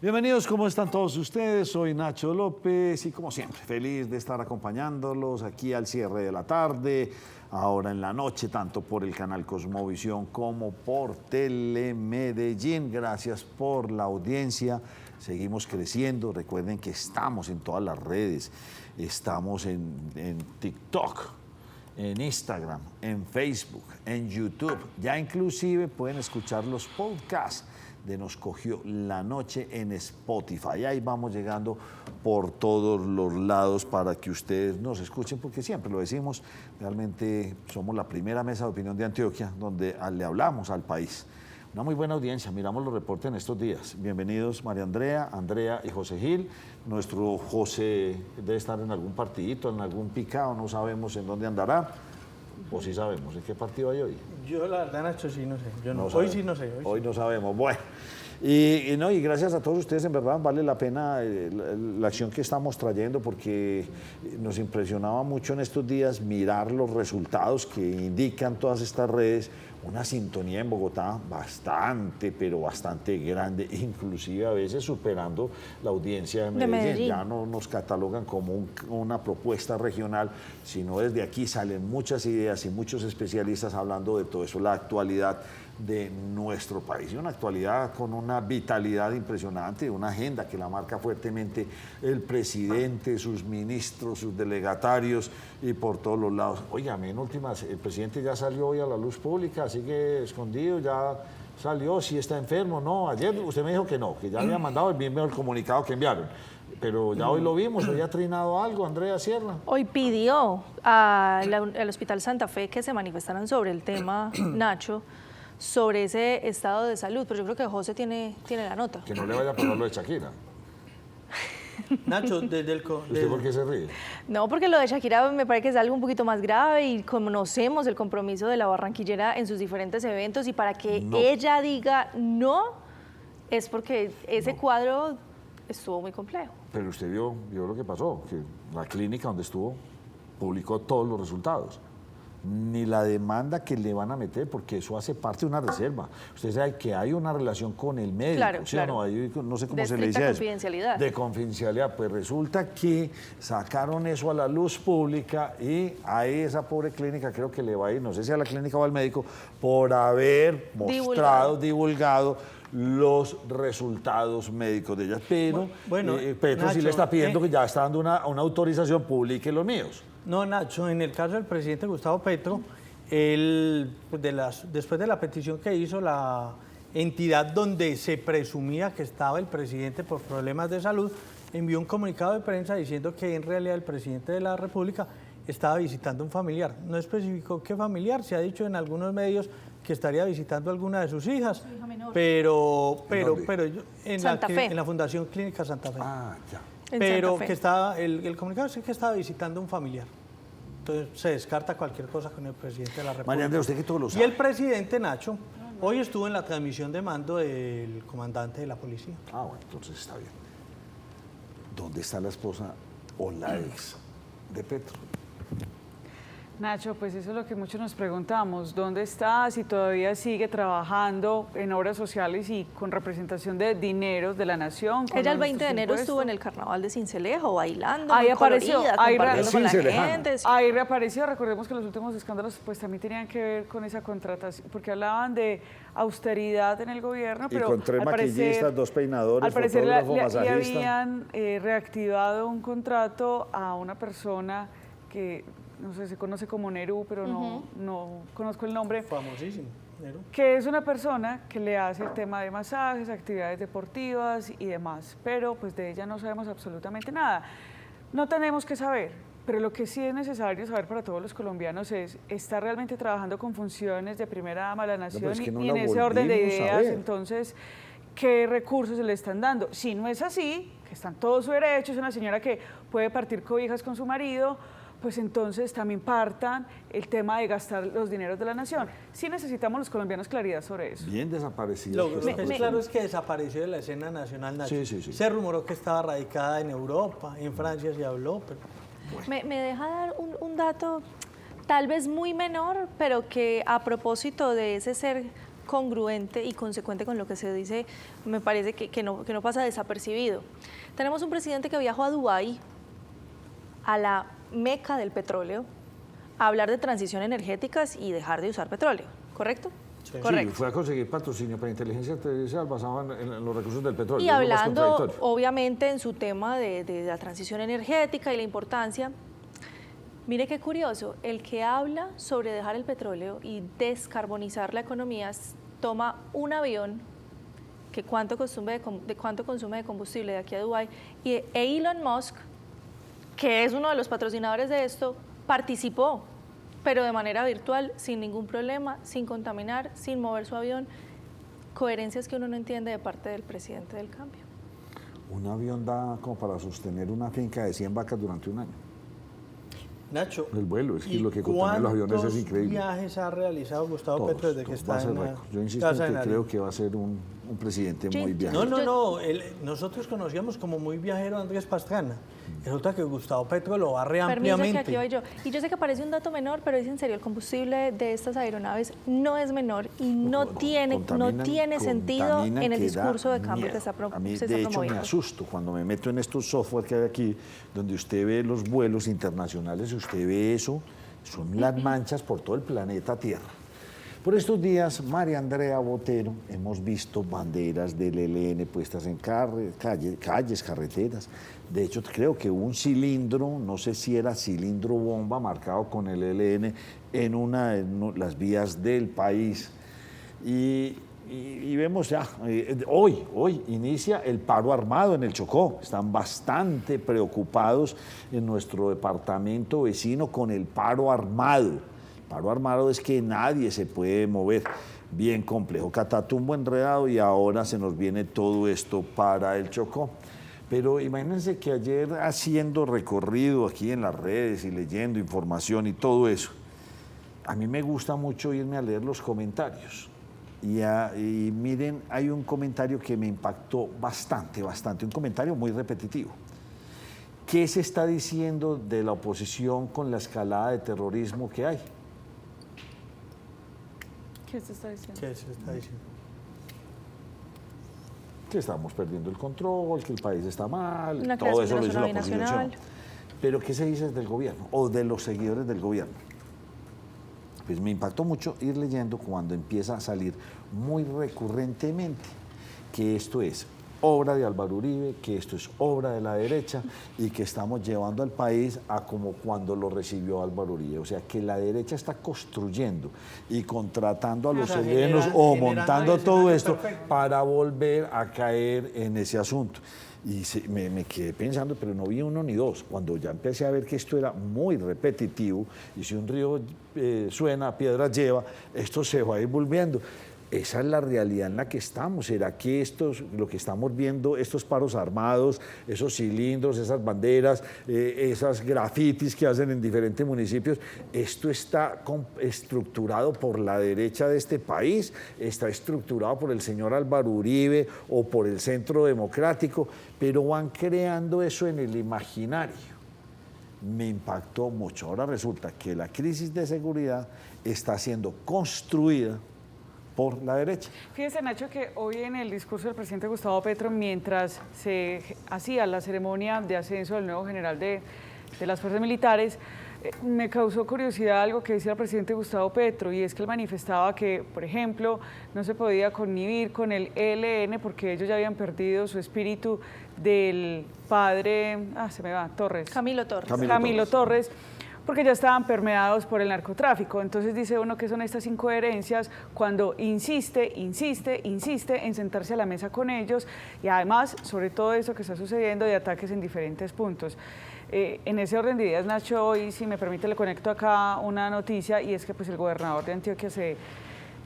Bienvenidos, ¿cómo están todos ustedes? Soy Nacho López y como siempre, feliz de estar acompañándolos aquí al cierre de la tarde, ahora en la noche, tanto por el canal Cosmovisión como por Telemedellín. Gracias por la audiencia, seguimos creciendo. Recuerden que estamos en todas las redes, estamos en TikTok, en Instagram, en Facebook, en YouTube. Ya inclusive pueden escuchar los podcasts de Nos Cogió la Noche en Spotify. Ahí vamos llegando por todos los lados para que ustedes nos escuchen, porque siempre lo decimos, realmente somos la primera mesa de opinión de Antioquia donde le hablamos al país. Una muy buena audiencia, miramos los reportes en estos días. Bienvenidos María Andrea, Andrea y José Gil. Nuestro José debe estar en algún partidito, en algún picado, no sabemos en dónde andará. O sí sabemos, ¿en qué partido hay hoy? Yo la verdad, Nacho, sí no sé. Yo no, hoy sí no sé. Hoy no sabemos. Bueno, y gracias a todos ustedes, en verdad vale la pena la acción que estamos trayendo, porque nos impresionaba mucho en estos días mirar los resultados que indican todas estas redes. Una sintonía en Bogotá bastante, pero bastante grande, inclusive a veces superando la audiencia de Medellín. Ya no nos catalogan como una propuesta regional, sino desde aquí salen muchas ideas y muchos especialistas hablando de todo eso, la actualidad de nuestro país, y una actualidad con una vitalidad impresionante, una agenda que la marca fuertemente el presidente, sus ministros, sus delegatarios y por todos los lados. Óigame, en últimas, el presidente ya salió hoy a la luz pública, sigue escondido, ya salió, si está enfermo, no, ayer usted me dijo que no, que ya había mandado el comunicado que enviaron. Pero ya hoy lo vimos, hoy ha trinado algo, Andrea Sierra. Hoy pidió al Hospital Santa Fe que se manifestaran sobre el tema, Nacho, sobre ese estado de salud, pero yo creo que José tiene la nota. Que no le vaya a pasar lo de Shakira. Nacho, ¿Usted por qué se ríe? No, porque lo de Shakira me parece que es algo un poquito más grave y conocemos el compromiso de la barranquillera en sus diferentes eventos, y para que ella diga no, es porque ese cuadro estuvo muy complejo. Pero usted vio lo que pasó, que la clínica donde estuvo publicó todos los resultados. Ni la demanda que le van a meter, porque eso hace parte de una reserva. Usted sabe que hay una relación con el médico, claro, ¿sí claro. o no? Ahí, no sé cómo de se le dice confidencialidad. eso. De confidencialidad. Pues resulta que sacaron eso a la luz pública y a esa pobre clínica creo que le va a ir, no sé si a la clínica o al médico, por haber divulgado los resultados médicos de ellas. Pero Petro Nacho, sí le está pidiendo que ya está dando una autorización, publique los míos. No, Nacho, en el caso del presidente Gustavo Petro, después de la petición que hizo la entidad donde se presumía que estaba el presidente por problemas de salud, envió un comunicado de prensa diciendo que en realidad el presidente de la República estaba visitando a un familiar. No especificó qué familiar, se ha dicho en algunos medios que estaría visitando a alguna de sus hijas, pero en la Fundación Clínica Santa Fe. Ah, ya. Pero que estaba, el comunicado es que estaba visitando a un familiar. Entonces se descarta cualquier cosa con el presidente de la República. María Andrea, usted que todo lo sabe. Y el presidente Nacho hoy estuvo en la transmisión de mando del comandante de la policía. Ah, bueno, entonces está bien. ¿Dónde está la esposa o la ex de Petro? Nacho, pues eso es lo que muchos nos preguntamos. ¿Dónde está? Si todavía sigue trabajando en obras sociales y con representación de dineros de la nación. Ella el 20 de enero estuvo en el carnaval de Sincelejo, bailando, ahí apareció, compartiendo con la gente. Ahí reapareció. Recordemos que los últimos escándalos pues también tenían que ver con esa contratación, porque hablaban de austeridad en el gobierno, pero y con tres maquillistas, dos peinadores, al parecer le masajista. habían reactivado un contrato a una persona que no sé, se conoce como Nerú, pero no conozco el nombre. Famosísimo, Nerú. Que es una persona que le hace el tema de masajes, actividades deportivas y demás, pero pues de ella no sabemos absolutamente nada. No tenemos que saber, pero lo que sí es necesario saber para todos los colombianos es, ¿está realmente trabajando con funciones de primera dama de la nación y en ese orden de ideas? Entonces, ¿qué recursos se le están dando? Si no es así, que está en todo su derecho, es una señora que puede partir cobijas con su marido, pues entonces también partan el tema de gastar los dineros de la nación. Sí necesitamos los colombianos claridad sobre eso. Bien desaparecida. Lo que es claro es que desapareció de la escena nacional, Nacho. Sí. Se rumoró que estaba radicada en Europa, en Francia se habló, pero... Bueno. Me deja dar un dato tal vez muy menor, pero que a propósito de ese ser congruente y consecuente con lo que se dice, me parece que no pasa desapercibido. Tenemos un presidente que viajó a Dubái, a la meca del petróleo, a hablar de transición energética y dejar de usar petróleo, ¿correcto? Sí. Correcto. Sí, fue a conseguir patrocinio para inteligencia artificial basado en los recursos del petróleo. Y es lo más hablando, contradictorio. obviamente, en su tema de la transición energética y la importancia. Mire qué curioso, el que habla sobre dejar el petróleo y descarbonizar la economía toma un avión que cuánto consume de combustible de aquí a Dubái, y Elon Musk, que es uno de los patrocinadores de esto, participó, pero de manera virtual, sin ningún problema, sin contaminar, sin mover su avión. Coherencias que uno no entiende de parte del presidente del cambio. Un avión da como para sostener una finca de 100 vacas durante un año. Nacho, El vuelo, es que ¿y lo que contaminan los aviones es cuántos increíble. viajes ha realizado Gustavo Todos, Petro desde que todos. está Va a ser en la récord. Yo insisto Casa de en que Nariño? creo que va a ser un presidente Yo- muy yo- viajero. No, nosotros conocíamos como muy viajero a Andrés Pastrana. Resulta que Gustavo Petro lo barre Permiso que aquí ampliamente. voy yo. Y yo sé que parece un dato menor, pero es en serio, el combustible de estas aeronaves no es menor y no tiene sentido Contaminan en el que discurso da de cambio miedo. que A mí, se de está hecho, me promoviendo. asusto cuando me meto en estos software que hay aquí, donde usted ve los vuelos internacionales y usted ve eso, son las manchas por todo el planeta Tierra. Por estos días, María Andrea Botero, hemos visto banderas del ELN puestas en calles, carreteras. De hecho, creo que un cilindro, no sé si era cilindro bomba, marcado con el ELN en las vías del país. Y vemos ya, hoy inicia el paro armado en el Chocó. Están bastante preocupados en nuestro departamento vecino con el paro armado. Paro armado es que nadie se puede mover. Bien complejo, catatumbo enredado, y ahora se nos viene todo esto para el Chocó. Pero imagínense que ayer, haciendo recorrido aquí en las redes y leyendo información y todo eso, a mí me gusta mucho irme a leer los comentarios. Y miren, hay un comentario que me impactó bastante, un comentario muy repetitivo. ¿Qué se está diciendo de la oposición con la escalada de terrorismo que hay? ¿Qué se está diciendo? ¿Qué se está diciendo? Que estamos perdiendo el control, que el país está mal, Una todo creación eso de lo la dice la zona oposición. binacional. Pero ¿qué se dice del gobierno o de los seguidores del gobierno? Pues me impactó mucho ir leyendo cuando empieza a salir muy recurrentemente que esto es obra de Álvaro Uribe, que esto es obra de la derecha y que estamos llevando al país a como cuando lo recibió Álvaro Uribe. O sea, que la derecha está construyendo y contratando a los sea, serenos generando o el montando escenario todo esto perfecto. para volver a caer en ese asunto. Y me quedé pensando, pero no vi uno ni dos. Cuando ya empecé a ver que esto era muy repetitivo, y si un río suena, piedras lleva, esto se va a ir volviendo. Esa es la realidad en la que estamos. ¿Será que lo que estamos viendo, estos paros armados, esos cilindros, esas banderas, esas grafitis que hacen en diferentes municipios, esto está estructurado por la derecha de este país, está estructurado por el señor Álvaro Uribe o por el Centro Democrático, pero van creando eso en el imaginario? Me impactó mucho. Ahora resulta que la crisis de seguridad está siendo construida por la derecha. Fíjese, Nacho, que hoy en el discurso del presidente Gustavo Petro, mientras se hacía la ceremonia de ascenso del nuevo general de las fuerzas militares, me causó curiosidad algo que decía el presidente Gustavo Petro, y es que él manifestaba que, por ejemplo, no se podía connivir con el ELN porque ellos ya habían perdido su espíritu del padre, Torres. Camilo Torres. Camilo Torres, porque ya estaban permeados por el narcotráfico. Entonces dice uno que son estas incoherencias cuando insiste en sentarse a la mesa con ellos, y además, sobre todo eso que está sucediendo de ataques en diferentes puntos. En ese orden de ideas, Nacho, hoy, si me permite, le conecto acá una noticia, y es que pues el gobernador de Antioquia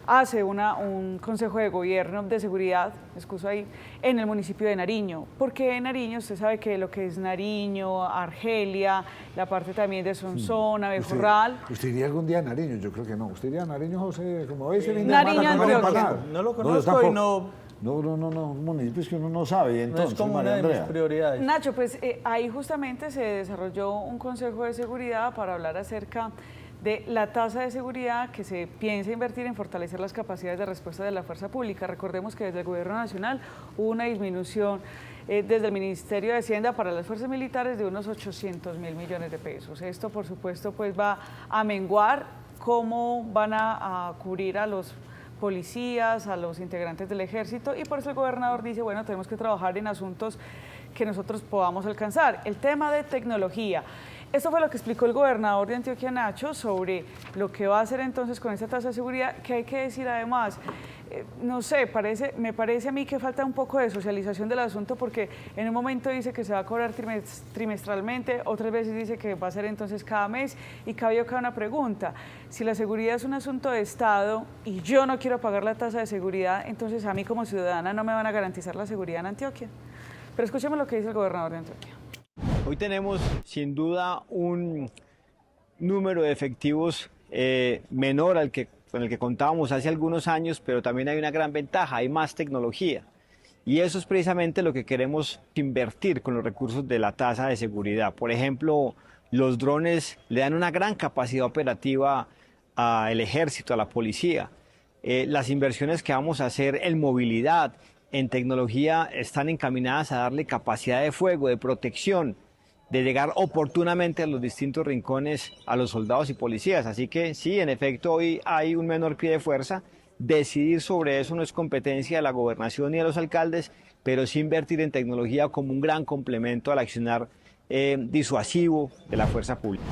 hace un consejo de gobierno de seguridad, me excuso ahí, en el municipio de Nariño. Porque en Nariño, usted sabe que lo que es Nariño, Argelia, la parte también de Sonsón, Abejorral. ¿Usted iría algún día a Nariño? Yo creo que no. ¿Usted iría a Nariño, José? Como hoy se viene Nariño, a comer Antioquia. empanada. No lo yo conozco tampoco. y no municipios que uno no sabe. Entonces, es como María una de mis Andrea. prioridades. Nacho, pues ahí justamente se desarrolló un consejo de seguridad para hablar acerca de la tasa de seguridad que se piensa invertir en fortalecer las capacidades de respuesta de la fuerza pública. Recordemos que desde el Gobierno Nacional hubo una disminución desde el Ministerio de Hacienda para las fuerzas militares de unos 800.000 millones de pesos. Esto, por supuesto, pues va a menguar cómo van a cubrir a los policías, a los integrantes del ejército, y por eso el gobernador dice, bueno, tenemos que trabajar en asuntos que nosotros podamos alcanzar. El tema de tecnología. Esto fue lo que explicó el gobernador de Antioquia, Nacho, sobre lo que va a hacer entonces con esta tasa de seguridad, que hay que decir además, no sé, me parece a mí que falta un poco de socialización del asunto, porque en un momento dice que se va a cobrar trimestralmente, otras veces dice que va a ser entonces cada mes, y cabe acá una pregunta: si la seguridad es un asunto de Estado y yo no quiero pagar la tasa de seguridad, entonces a mí como ciudadana no me van a garantizar la seguridad en Antioquia. Pero escuchemos lo que dice el gobernador de Antioquia. Hoy tenemos sin duda un número de efectivos menor con el que contábamos hace algunos años, pero también hay una gran ventaja, hay más tecnología. Y eso es precisamente lo que queremos invertir con los recursos de la tasa de seguridad. Por ejemplo, los drones le dan una gran capacidad operativa al ejército, a la policía. Las inversiones que vamos a hacer en movilidad, en tecnología, están encaminadas a darle capacidad de fuego, de protección, de llegar oportunamente a los distintos rincones a los soldados y policías. Así que sí, en efecto, hoy hay un menor pie de fuerza. Decidir sobre eso no es competencia de la gobernación ni de los alcaldes, pero sí invertir en tecnología como un gran complemento al accionar disuasivo de la fuerza pública.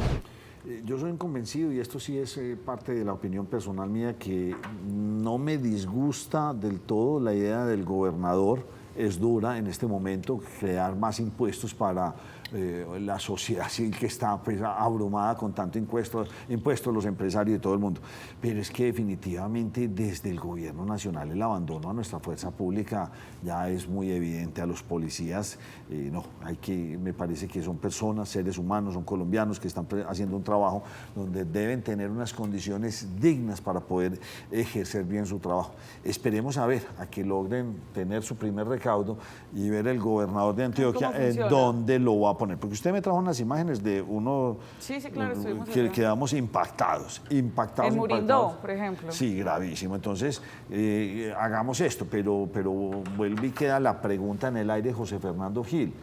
Yo soy un convencido, y esto sí es parte de la opinión personal mía, que no me disgusta del todo la idea del gobernador. Es dura en este momento crear más impuestos para la sociedad civil, que está pues abrumada con tanto impuestos, los empresarios y todo el mundo. Pero es que definitivamente desde el gobierno nacional el abandono a nuestra fuerza pública ya es muy evidente. A los policías, me parece que son personas, seres humanos, son colombianos que están haciendo un trabajo donde deben tener unas condiciones dignas para poder ejercer bien su trabajo. Esperemos a que logren tener su primer recaudo y ver el gobernador de Antioquia dónde lo va a poner. Porque usted me trajo unas imágenes de uno claro, que quedamos impactados. En Murindó, por ejemplo. Sí, gravísimo. Entonces, hagamos esto, pero vuelve y queda la pregunta en el aire, José Fernando Gil.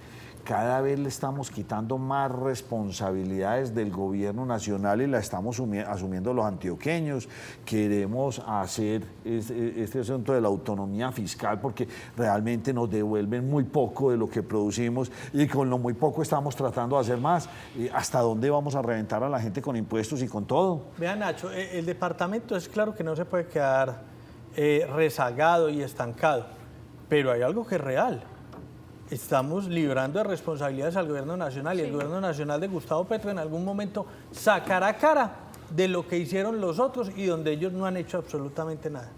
Cada vez le estamos quitando más responsabilidades del gobierno nacional y la estamos asumiendo los antioqueños. Queremos hacer este asunto de la autonomía fiscal porque realmente nos devuelven muy poco de lo que producimos y con lo muy poco estamos tratando de hacer más. ¿Hasta dónde vamos a reventar a la gente con impuestos y con todo? Vean, Nacho, el departamento es claro que no se puede quedar rezagado y estancado, pero hay algo que es real. Estamos librando de responsabilidades al gobierno nacional y el gobierno nacional de Gustavo Petro en algún momento sacará cara de lo que hicieron los otros y donde ellos no han hecho absolutamente nada.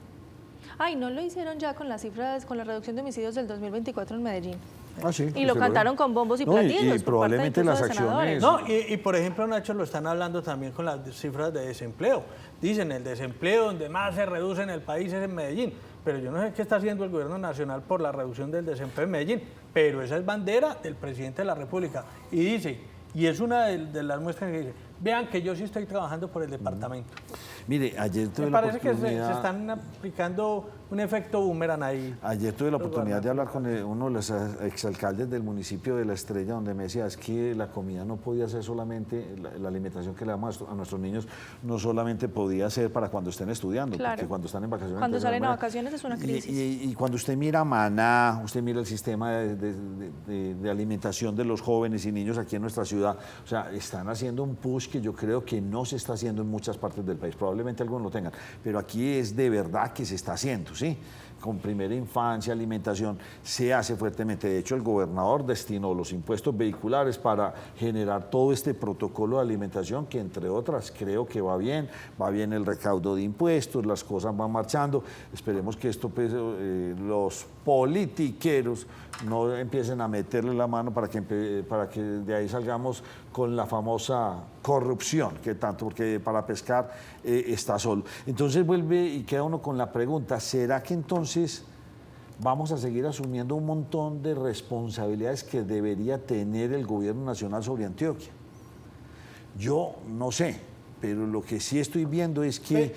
Ay, ¿no lo hicieron ya con las cifras, con la reducción de homicidios del 2024 en Medellín? Sí, y lo cantaron con bombos y platillos. Y probablemente las acciones. Y por ejemplo, Nacho, lo están hablando también con las cifras de desempleo. Dicen, el desempleo donde más se reduce en el país es en Medellín. Pero yo no sé qué está haciendo el gobierno nacional por la reducción del desempleo en Medellín. Pero esa es bandera del presidente de la República. Y dice, y es una de las muestras que dice, vean que yo sí estoy trabajando por el departamento. Mire, ayer tuve la oportunidad... Me parece que se están aplicando un efecto boomerang ahí. Ayer tuve la oportunidad de hablar con uno de los exalcaldes del municipio de La Estrella, donde me decía, es que la comida no podía ser solamente, la alimentación que le damos a nuestros niños, no solamente podía ser para cuando estén estudiando, porque cuando están en vacaciones... Cuando salen a vacaciones es una crisis. Y cuando usted mira Maná, usted mira el sistema de alimentación de los jóvenes y niños aquí en nuestra ciudad, o sea, están haciendo un push que yo creo que no se está haciendo en muchas partes del país. Probablemente algunos lo tengan, pero aquí es de verdad que se está haciendo, ¿sí? Con primera infancia, alimentación, se hace fuertemente. De hecho, el gobernador destinó los impuestos vehiculares para generar todo este protocolo de alimentación que, entre otras, creo que va bien el recaudo de impuestos, las cosas van marchando. Esperemos que esto, pues, los politiqueros no empiecen a meterle la mano para que de ahí salgamos con la famosa corrupción, que tanto, porque para pescar está solo. Entonces vuelve y queda uno con la pregunta, ¿será que entonces vamos a seguir asumiendo un montón de responsabilidades que debería tener el gobierno nacional sobre Antioquia? Yo no sé, pero lo que sí estoy viendo es que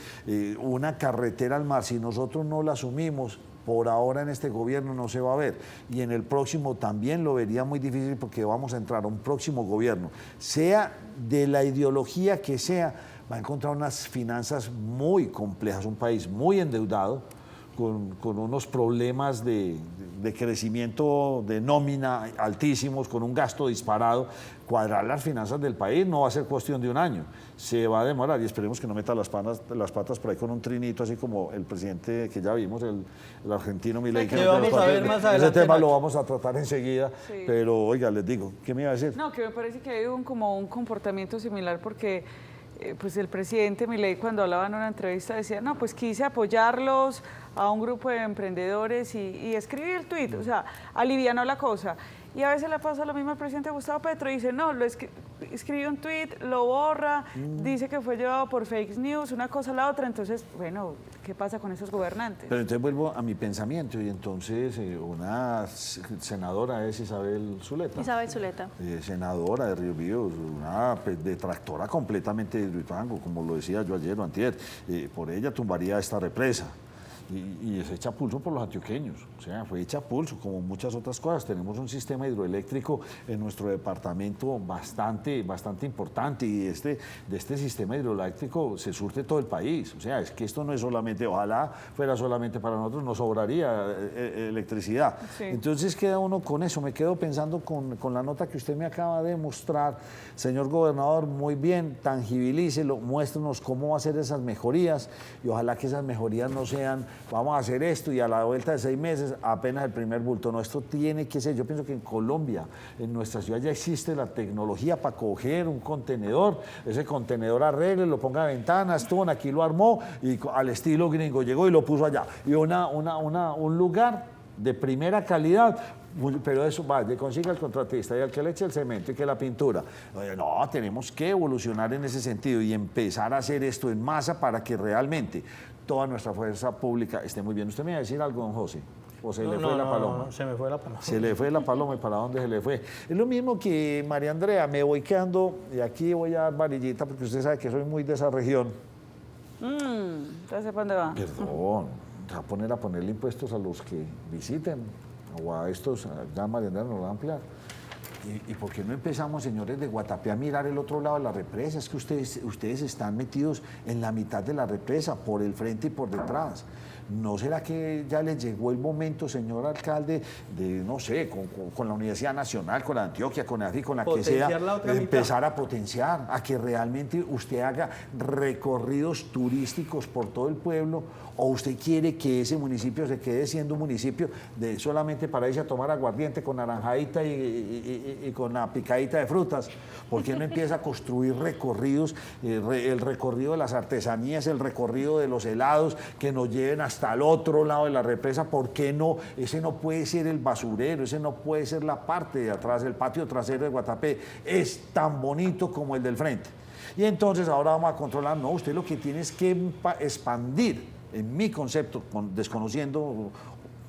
una carretera al mar, si nosotros no la asumimos, por ahora en este gobierno no se va a ver, y en el próximo también lo vería muy difícil, porque vamos a entrar a un próximo gobierno, sea de la ideología que sea, va a encontrar unas finanzas muy complejas, un país muy endeudado, con unos problemas de crecimiento de nómina altísimos, con un gasto disparado. Cuadrar las finanzas del país no va a ser cuestión de un año, se va a demorar, y esperemos que no meta las patas por ahí con un trinito, así como el presidente que ya vimos, el argentino Milei. Que vamos a ver más adelante. Ese tema lo vamos a tratar enseguida, sí. Pero oiga, les digo, ¿qué me iba a decir? No, que me parece que hay como un comportamiento similar, porque pues el presidente Milei, cuando hablaba en una entrevista, decía, no, pues quise apoyarlos a un grupo de emprendedores y escribí el tuit, o sea, alivianó la cosa. Y a veces le pasa lo mismo al presidente Gustavo Petro, dice, no, escribe un tuit, lo borra, dice que fue llevado por fake news, una cosa a la otra. Entonces, bueno, ¿qué pasa con esos gobernantes? Pero entonces vuelvo a mi pensamiento, y entonces una senadora es Isabel Zuleta. Isabel Zuleta. Senadora de Río Bío, una detractora completamente de Hidroituango, como lo decía yo ayer o antier. Por ella tumbaría esta represa. Y es hecha pulso por los antioqueños, o sea, fue hecha pulso, como muchas otras cosas. Tenemos un sistema hidroeléctrico en nuestro departamento bastante importante, y de este sistema hidroeléctrico se surte todo el país. O sea, es que esto no es solamente, ojalá fuera solamente para nosotros, nos sobraría electricidad. Sí. Entonces queda uno con eso. Me quedo pensando con la nota que usted me acaba de mostrar, señor gobernador, muy bien, tangibilícelo, muéstrenos cómo va a hacer esas mejorías, y ojalá que esas mejorías no sean, vamos a hacer esto y a la vuelta de 6 meses apenas el primer bulto. No, esto tiene que ser, yo pienso que en Colombia, en nuestra ciudad ya existe la tecnología para coger un contenedor, ese contenedor arregle, lo ponga a ventanas, todo, aquí lo armó, y al estilo gringo llegó y lo puso allá. Y un lugar de primera calidad, pero eso va, que consiga el contratista y al que le eche el cemento y que la pintura. No, tenemos que evolucionar en ese sentido y empezar a hacer esto en masa para que realmente toda nuestra fuerza pública esté muy bien. ¿Usted me iba a decir algo, don José? ¿O se le fue la paloma? No, se me fue la paloma. Se le fue la paloma, ¿y para dónde se le fue? Es lo mismo que María Andrea, me voy quedando, y aquí voy a dar varillita porque usted sabe que soy muy de esa región. ¿Entonces para dónde va? Perdón, se va a ponerle impuestos a los que visiten, o a estos, ya María Andrea nos va a ampliar. ¿Y por qué no empezamos, señores de Guatapé, a mirar el otro lado de la represa? Es que ustedes están metidos en la mitad de la represa, por el frente y por detrás. ¿No será que ya les llegó el momento, señor alcalde, de, no sé, con la Universidad Nacional, con la Antioquia, con AFI, con la que sea, empezar a potenciar, a que realmente usted haga recorridos turísticos por todo el pueblo? ¿O usted quiere que ese municipio se quede siendo un municipio de solamente para irse a tomar aguardiente con naranjadita y con la picadita de frutas? ¿Por qué no empieza a construir recorridos, el recorrido de las artesanías, el recorrido de los helados, que nos lleven hasta el otro lado de la represa? ¿Por qué no? Ese no puede ser el basurero, ese no puede ser la parte de atrás, el patio trasero de Guatapé. Es tan bonito como el del frente. Y entonces ahora vamos a controlar. No, usted lo que tiene es que expandir. En mi concepto, desconociendo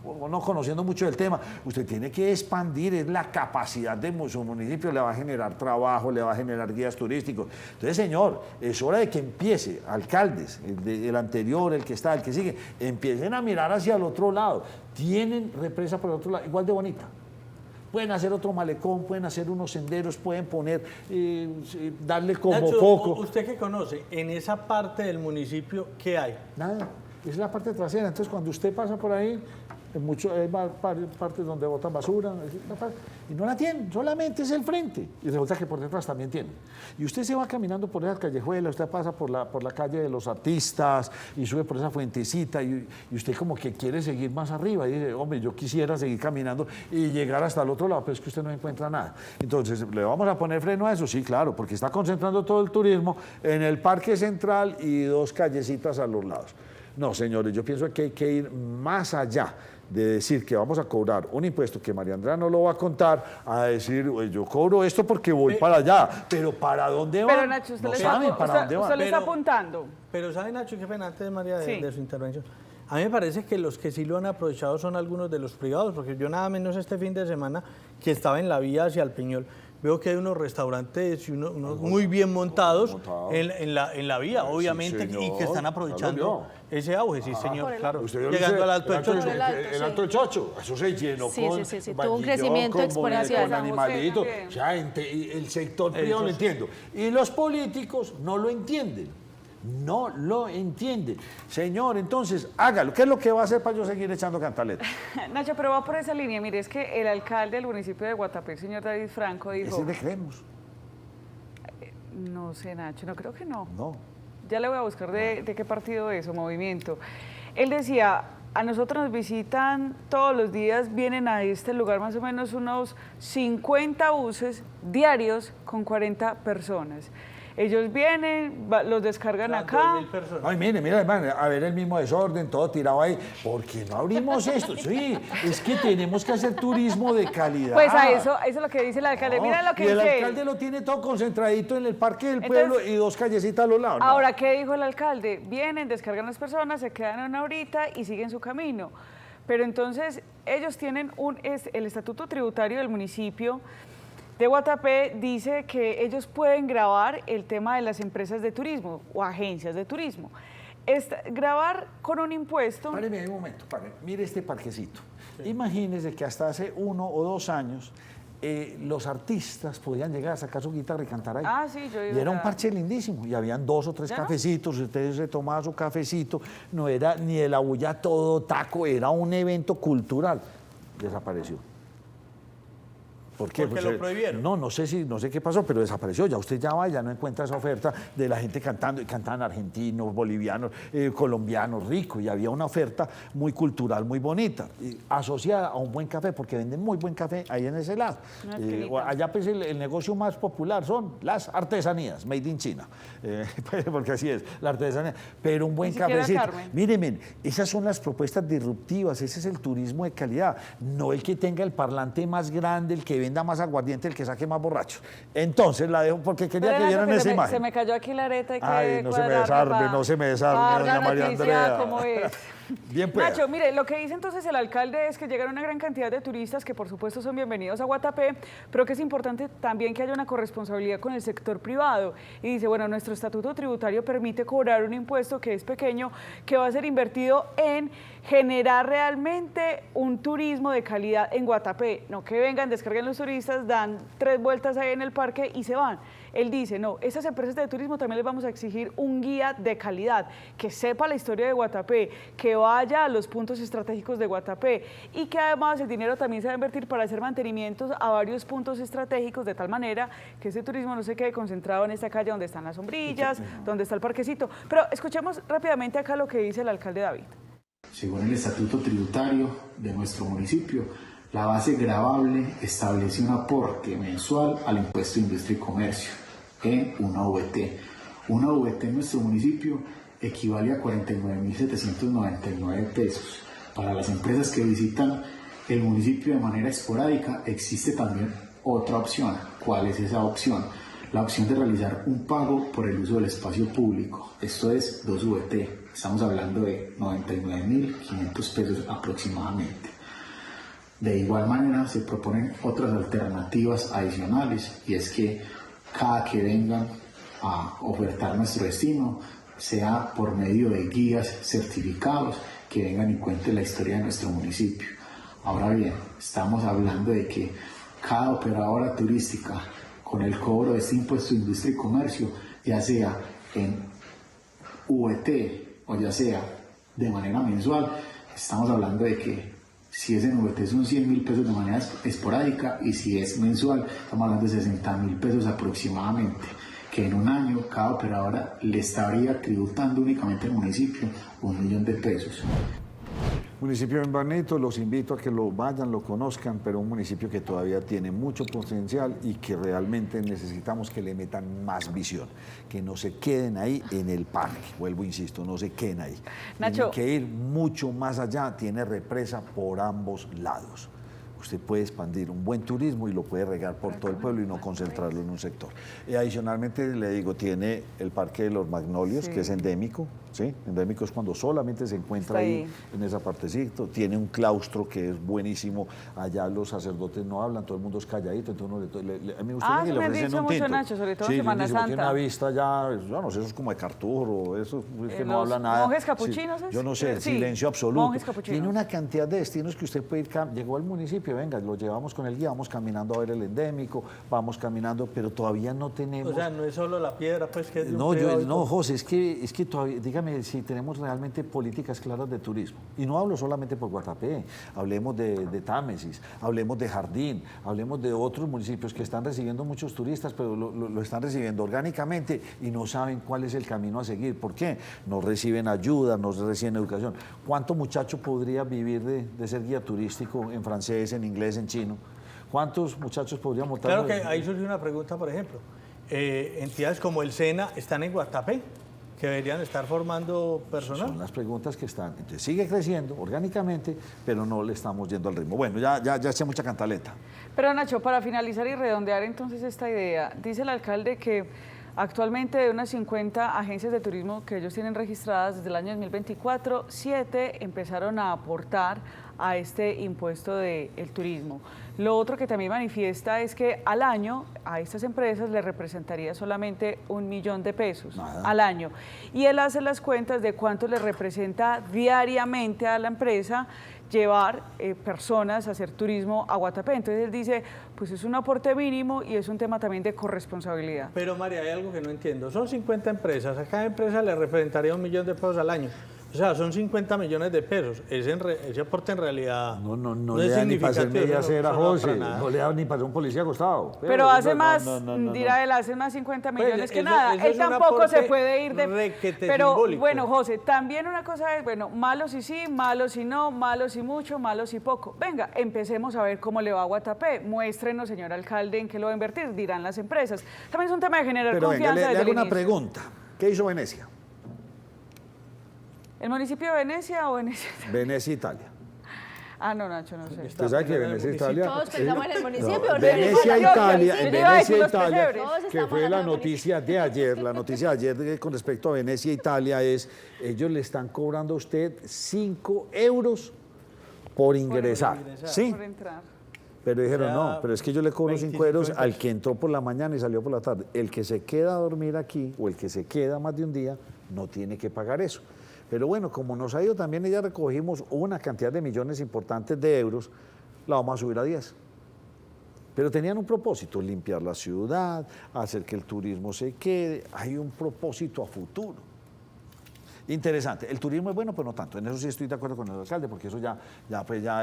o no conociendo mucho del tema, usted tiene que expandir, es la capacidad de su municipio, le va a generar trabajo, le va a generar guías turísticos. Entonces, señor, es hora de que empiece, alcaldes, el anterior, el que está, el que sigue, empiecen a mirar hacia el otro lado. Tienen represa por el otro lado, igual de bonita. Pueden hacer otro malecón, pueden hacer unos senderos, pueden poner, darle como Nacho, foco. ¿Usted qué conoce? En esa parte del municipio, ¿qué hay? Nada, es la parte trasera. Entonces, cuando usted pasa por ahí, hay partes donde botan basura, y no la tienen, solamente es el frente. Y resulta que por detrás también tienen. Y usted se va caminando por esas callejuelas, usted pasa por la calle de los artistas y sube por esa fuentecita, y usted como que quiere seguir más arriba. Y dice, hombre, yo quisiera seguir caminando y llegar hasta el otro lado, pero es que usted no encuentra nada. Entonces, ¿le vamos a poner freno a eso? Sí, claro, porque está concentrando todo el turismo en el Parque Central y 2 callecitas a los lados. No, señores, yo pienso que hay que ir más allá de decir que vamos a cobrar un impuesto que María Andrea no lo va a contar, a decir, yo cobro esto porque voy para allá, pero ¿para dónde van? Pero Nacho, usted no saben para dónde van. Usted le está apuntando. Pero ¿sabe, Nacho, qué pena antes, María, de su intervención? A mí me parece que los que sí lo han aprovechado son algunos de los privados, porque yo nada menos este fin de semana que estaba en la vía hacia el Peñol, veo que hay unos restaurantes y unos muy bien montados en la vía, Sí, obviamente, y señor, que están ya lo aprovechando ese auge, sí, señor, claro. Usted lo Llegando dice, al Alto del Chocho. El Alto del Chocho, eso se llenó Sí, con sí, tuvo un vainillón, crecimiento con exponencial. con animalitos. también. O sea, el sector privado lo entiendo. Y los políticos no lo entienden. No lo entienden. Señor, entonces, hágalo. ¿Qué es lo que va a hacer para yo seguir echando cantaleta? Nacho, pero va por esa línea. Mire, es que el alcalde del municipio de Guatapé, el señor David Franco, dijo... Ese le creemos. No sé, Nacho, no creo que no. No. Ya le voy a buscar de qué partido es o movimiento. Él decía, a nosotros nos visitan todos los días, vienen a este lugar más o menos unos 50 buses diarios con 40 personas. Ellos vienen, los descargan acá. 2.000 personas. Ay, mire, hermano, a ver el mismo desorden, todo tirado ahí. ¿Por qué no abrimos esto? Sí, es que tenemos que hacer turismo de calidad. Pues a eso es lo que dice el alcalde. No, Mira lo que y el dice él. alcalde lo tiene todo concentradito en el parque del Entonces, pueblo y dos callecitas a los lados. ¿no? Ahora, ¿qué dijo el alcalde? Vienen, descargan las personas, se quedan una horita y siguen su camino. Pero entonces ellos tienen el estatuto tributario del municipio de Guatapé dice que ellos pueden grabar el tema de las empresas de turismo o agencias de turismo. Grabar con un impuesto... Páreme un momento, páreme. Mire este parquecito. Sí. Imagínese que hasta hace 1 o 2 años los artistas podían llegar a sacar su guitarra y cantar ahí. Ah, sí, yo y era un parche lindísimo. Y habían 2 o 3 cafecitos. Usted se tomaba su cafecito. No era ni de la bulla todo taco, era un evento cultural. Desapareció. ¿Por qué? Porque lo prohibieron. No sé qué pasó, pero desapareció. Ya usted ya va y ya no encuentra esa oferta de la gente cantando. Y cantaban argentinos, bolivianos, colombianos, ricos. Y había una oferta muy cultural, muy bonita, asociada a un buen café, porque venden muy buen café ahí en ese lado. Allá pues el negocio más popular son las artesanías, made in China. Porque así es, la artesanía. Pero un buen cafecito. Miren, esas son las propuestas disruptivas. Ese es el turismo de calidad. No el que tenga el parlante más grande, el que venda más aguardiente, el que saque más borracho. Entonces la dejo porque quería que vieran esa imagen. Se me cayó aquí la areta y que ay, no se me desarme, doña María Andrea. ¿Cómo es? Bien, pues. Nacho, mire, lo que dice entonces el alcalde es que llegan una gran cantidad de turistas que por supuesto son bienvenidos a Guatapé, pero que es importante también que haya una corresponsabilidad con el sector privado. Y dice, bueno, nuestro estatuto tributario permite cobrar un impuesto que es pequeño, que va a ser invertido en generar realmente un turismo de calidad en Guatapé. No que vengan, descarguen los turistas, dan 3 vueltas ahí en el parque y se van. Él dice, no, esas empresas de turismo también les vamos a exigir un guía de calidad, que sepa la historia de Guatapé, que vaya a los puntos estratégicos de Guatapé y que además el dinero también se va a invertir para hacer mantenimientos a varios puntos estratégicos de tal manera que ese turismo no se quede concentrado en esta calle donde están las sombrillas, donde está el parquecito. Pero escuchemos rápidamente acá lo que dice el alcalde David. Según el estatuto tributario de nuestro municipio, la base gravable establece un aporte mensual al impuesto de industria y comercio en una VT. Una VT en nuestro municipio equivale a 49.799 pesos. Para las empresas que visitan el municipio de manera esporádica, existe también otra opción. ¿Cuál es esa opción? La opción de realizar un pago por el uso del espacio público. Esto es 2 VT. Estamos hablando de 99.500 pesos aproximadamente. De igual manera se proponen otras alternativas adicionales y es que cada que vengan a ofertar nuestro destino sea por medio de guías certificados que vengan y cuenten la historia de nuestro municipio. Ahora bien, estamos hablando de que cada operadora turística con el cobro de este impuesto de industria y comercio, ya sea en VT o ya sea de manera mensual, estamos hablando de que si es en VT son 100.000 pesos de manera esporádica y si es mensual estamos hablando de 60.000 pesos aproximadamente, que en un año cada operadora le estaría tributando únicamente al municipio 1 millón de pesos. Municipio bien bonito, los invito a que lo vayan, lo conozcan, pero un municipio que todavía tiene mucho potencial y que realmente necesitamos que le metan más visión, que no se queden ahí en el parque, vuelvo, insisto, no se queden ahí. Nacho, tienen que ir mucho más allá, tiene represa por ambos lados. usted puede expandir un buen turismo y lo puede regar por todo el pueblo y no concentrarlo en un sector. Y adicionalmente, le digo, tiene el Parque de los Magnolios, que es endémico, ¿sí? Endémico es cuando solamente se encuentra ahí en esa partecita. Tiene un claustro que es buenísimo. Allá los sacerdotes no hablan, todo el mundo es calladito, entonces a mí me gusta que le ofrecen un tinto. Nacho, sobre todo sí, Semana Santa. Tiene una vista ya, yo no sé, eso es como de Carturo, eso es que no habla nada. ¿Monjes capuchinos? Sí, yo no sé, silencio absoluto. Monjes capuchinos. Tiene una cantidad de destinos que usted puede ir, llegó al municipio, venga, lo llevamos con el guía, vamos caminando a ver el endémico, vamos caminando, pero todavía no tenemos... O sea, no es solo la piedra, pues, que es de un No, periódico. José, es que todavía, dígame si tenemos realmente políticas claras de turismo. Y no hablo solamente por Guatapé, hablemos de Támesis, hablemos de Jardín, hablemos de otros municipios que están recibiendo muchos turistas, pero lo están recibiendo orgánicamente y no saben cuál es el camino a seguir. ¿Por qué? No reciben ayuda, no reciben educación. ¿Cuánto muchacho podría vivir de ser guía turístico en francés, en inglés, en chino? ¿Cuántos muchachos podrían montar? Claro que ahí surge una pregunta, por ejemplo. Entidades como el SENA están en Guatapé, que deberían estar formando personal. Son las preguntas que están. Entonces sigue creciendo orgánicamente, pero no le estamos yendo al ritmo. Bueno, ya eché mucha cantaleta. Pero Nacho, para finalizar y redondear entonces esta idea, dice el alcalde que actualmente de unas 50 agencias de turismo que ellos tienen registradas desde el año 2024, 7 empezaron a aportar a este impuesto del turismo. Lo otro que también manifiesta es que al año a estas empresas les representaría solamente 1 millón de pesos al año. Y él hace las cuentas de cuánto le representa diariamente a la empresa llevar personas a hacer turismo a Guatapé. Entonces él dice, pues es un aporte mínimo y es un tema también de corresponsabilidad. Pero María, hay algo que no entiendo. Son 50 empresas, a cada empresa le representaría 1 millón de pesos al año. O sea, son 50 millones de pesos. Ese aporte en realidad no le da ni para hacer media cera, José. No le da ni para ser un policía acostado. Pero hace más, dirá él, hace más 50 millones que nada. Él tampoco se puede ir de... Pero simbólico. Bueno, José, también una cosa es, bueno, malos y sí, malos y no, malos y mucho, malos y poco. Venga, empecemos a ver cómo le va a Guatapé. Muéstrenos, señor alcalde, en qué lo va a invertir, dirán las empresas. También es un tema de generar confianza desde el inicio. Le hago una pregunta. ¿Qué hizo Venecia? ¿El municipio de Venecia o Venecia? Venecia, Italia. Ah, no, Nacho, no sé. ¿Usted sabe que Venecia, Italia? Todos pensamos en el municipio. No, Venecia, Italia, Italia, que fue la noticia de ayer. La noticia de ayer con respecto a Venecia, Italia es, ellos le están cobrando a usted 5 euros por ingresar. ¿Sí? Por entrar. Pero dijeron, no, pero es que yo le cobro 5 euros al que entró por la mañana y salió por la tarde. El que se queda a dormir aquí o el que se queda más de un día no tiene que pagar eso. Pero bueno, como nos ha ido también, ya recogimos una cantidad de millones importantes de euros, la vamos a subir a 10. Pero tenían un propósito, limpiar la ciudad, hacer que el turismo se quede. Hay un propósito a futuro. Interesante. El turismo es bueno, pero no tanto. En eso sí estoy de acuerdo con el alcalde, porque eso ya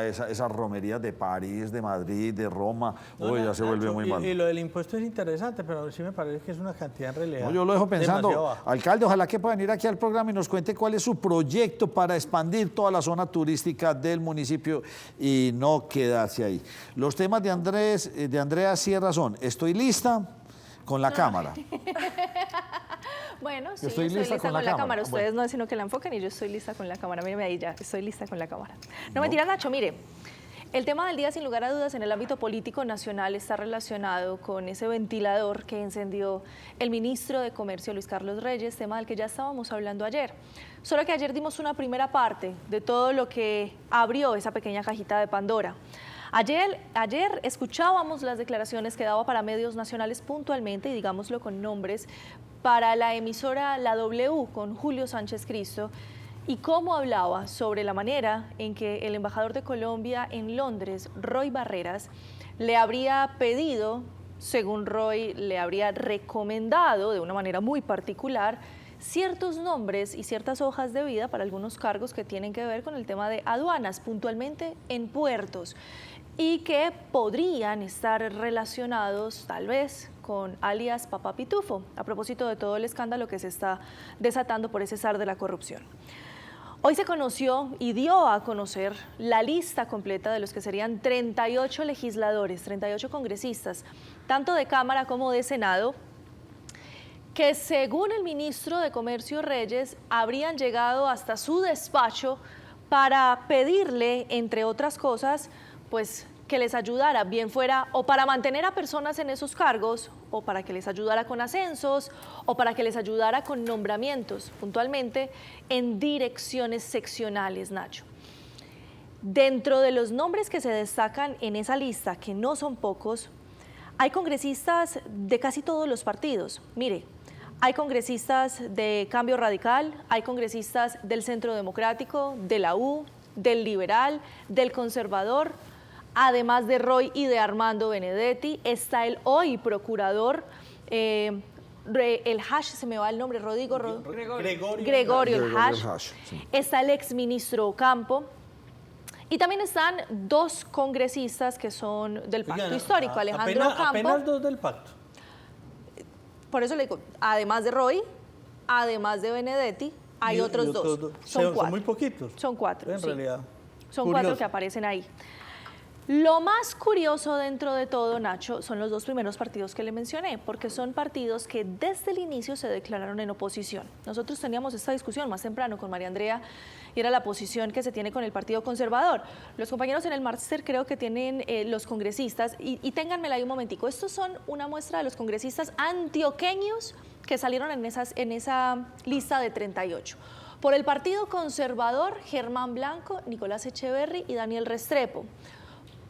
esas romerías de París, de Madrid, de Roma, ya se vuelve muy malo. Y lo del impuesto es interesante, pero sí me parece que es una cantidad en realidad. No, yo lo dejo pensando. Alcalde, ojalá que pueda venir aquí al programa y nos cuente cuál es su proyecto para expandir toda la zona turística del municipio y no quedarse ahí. Los temas de Andrea Sierra son, estoy lista con la cámara. Bueno, sí, estoy lista con la cámara. Ustedes no es sino que la enfocan y yo estoy lista con la cámara. Míreme ahí ya, estoy lista con la cámara. No, mentira, Nacho, mire. El tema del día, sin lugar a dudas, en el ámbito político nacional está relacionado con ese ventilador que encendió el ministro de Comercio, Luis Carlos Reyes, tema del que ya estábamos hablando ayer. Solo que ayer dimos una primera parte de todo lo que abrió esa pequeña cajita de Pandora. Ayer escuchábamos las declaraciones que daba para medios nacionales puntualmente, y digámoslo con nombres, para la emisora La W con Julio Sánchez Cristo, y cómo hablaba sobre la manera en que el embajador de Colombia en Londres, Roy Barreras, le habría pedido, según Roy, le habría recomendado de una manera muy particular ciertos nombres y ciertas hojas de vida para algunos cargos que tienen que ver con el tema de aduanas, puntualmente en puertos, y que podrían estar relacionados tal vez con alias Papá Pitufo, a propósito de todo el escándalo que se está desatando por ese zar de la corrupción. Hoy se conoció y dio a conocer la lista completa de los que serían 38 legisladores, 38 congresistas, tanto de Cámara como de Senado, que según el ministro de Comercio Reyes habrían llegado hasta su despacho para pedirle, entre otras cosas, pues que les ayudara, bien fuera o para mantener a personas en esos cargos, o para que les ayudara con ascensos, o para que les ayudara con nombramientos, puntualmente, en direcciones seccionales, Nacho. Dentro de los nombres que se destacan en esa lista, que no son pocos, hay congresistas de casi todos los partidos. Mire, hay congresistas de Cambio Radical, hay congresistas del Centro Democrático, de la U, del Liberal, del Conservador, además de Roy y de Armando Benedetti. Está el hoy procurador, el Hash, se me va el nombre, Gregorio el Hash. Sí. Está el exministro Ocampo. Y también están dos congresistas que son del Pacto Histórico, Alejandro Ocampo. Apenas dos del Pacto. Por eso le digo, además de Roy, además de Benedetti, hay otros dos. Son cuatro. Son muy poquitos. Son cuatro, en realidad. Son cuatro que aparecen ahí. Lo más curioso dentro de todo, Nacho, son los dos primeros partidos que le mencioné, porque son partidos que desde el inicio se declararon en oposición. Nosotros teníamos esta discusión más temprano con María Andrea y era la posición que se tiene con el Partido Conservador. Los compañeros en el máster creo que tienen los congresistas, y ténganmela ahí un momentico, estos son una muestra de los congresistas antioqueños que salieron en esa lista de 38. Por el Partido Conservador, Germán Blanco, Nicolás Echeverry y Daniel Restrepo.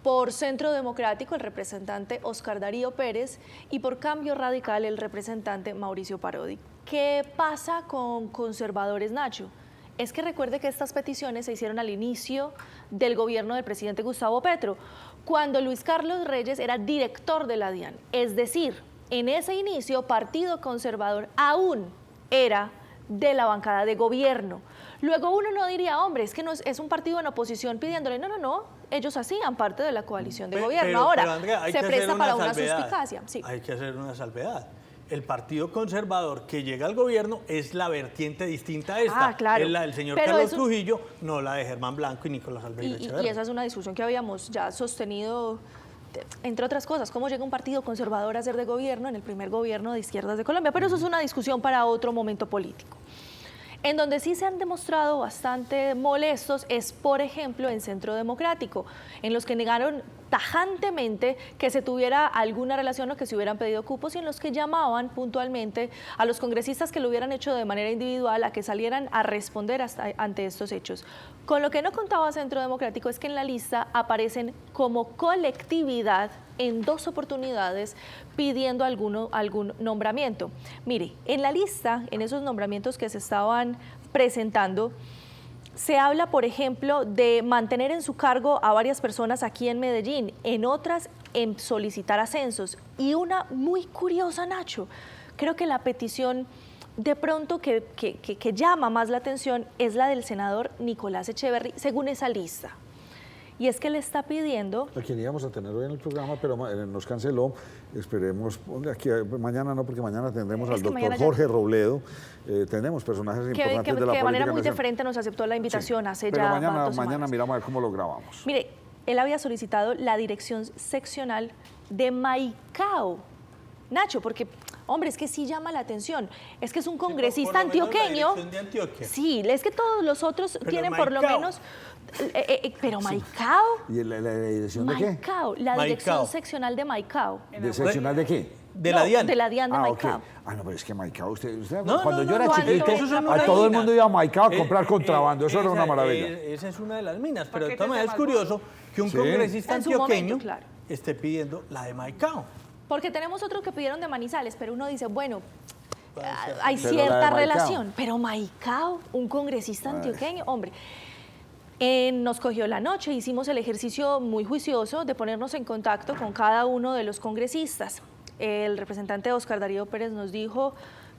Por Centro Democrático, el representante Oscar Darío Pérez, y por Cambio Radical, el representante Mauricio Parodi. ¿Qué pasa con conservadores, Nacho? Es que recuerde que estas peticiones se hicieron al inicio del gobierno del presidente Gustavo Petro, cuando Luis Carlos Reyes era director de la DIAN. Es decir, en ese inicio, Partido Conservador aún era de la bancada de gobierno. Luego uno no diría, hombre, es que no es un partido en oposición pidiéndole, no, ellos hacían parte de la coalición de gobierno. Ahora, Andrea, se presta para una suspicacia. Sí. Hay que hacer una salvedad. El Partido Conservador que llega al gobierno es la vertiente distinta a esta. Claro. Es la del señor Carlos Trujillo, no la de Germán Blanco y Nicolás Albeiro Echeverri. Y esa es una discusión que habíamos ya sostenido, entre otras cosas, cómo llega un partido conservador a ser de gobierno en el primer gobierno de izquierdas de Colombia, pero eso es una discusión para otro momento político. En donde sí se han demostrado bastante molestos es, por ejemplo, en Centro Democrático, en los que negaron tajantemente que se tuviera alguna relación o que se hubieran pedido cupos, y en los que llamaban puntualmente a los congresistas que lo hubieran hecho de manera individual a que salieran a responder ante estos hechos. Con lo que no contaba Centro Democrático es que en la lista aparecen como colectividad en dos oportunidades pidiendo algún nombramiento. Mire, en la lista, en esos nombramientos que se estaban presentando, se habla, por ejemplo, de mantener en su cargo a varias personas aquí en Medellín, en otras en solicitar ascensos. Y una muy curiosa, Nacho, creo que la petición de pronto que llama más la atención es la del senador Nicolás Echeverry, según esa lista. Y es que le está pidiendo... La queríamos a tener hoy en el programa, pero nos canceló. Esperemos, aquí, mañana no, porque mañana tendremos al doctor Jorge Robledo. Tenemos personajes importantes de la política. Que de manera muy diferente nos aceptó la invitación hace ya mañana miramos a ver cómo lo grabamos. Mire, él había solicitado la dirección seccional de Maicao. Nacho, porque, hombre, es que sí llama la atención. Es que es un congresista antioqueño. Sí, es que todos los otros tienen por lo menos... pero Maicao. ¿Y la dirección de qué? Maicao, la dirección seccional de Maicao. ¿De seccional de qué? De la DIAN. De la DIAN de Maicao. Okay. No, pero es que Maicao, cuando yo era chiquito, todo el mundo iba a Maicao a comprar contrabando. Eso era una maravilla. Esa es una de las minas, pero de todas maneras es curioso que un congresista antioqueño esté pidiendo la de Maicao. Porque tenemos otros que pidieron de Manizales, pero uno dice, bueno, hay cierta relación. Pero Maicao, un congresista antioqueño, hombre... nos cogió la noche, hicimos el ejercicio muy juicioso de ponernos en contacto con cada uno de los congresistas. El representante Oscar Darío Pérez nos dijo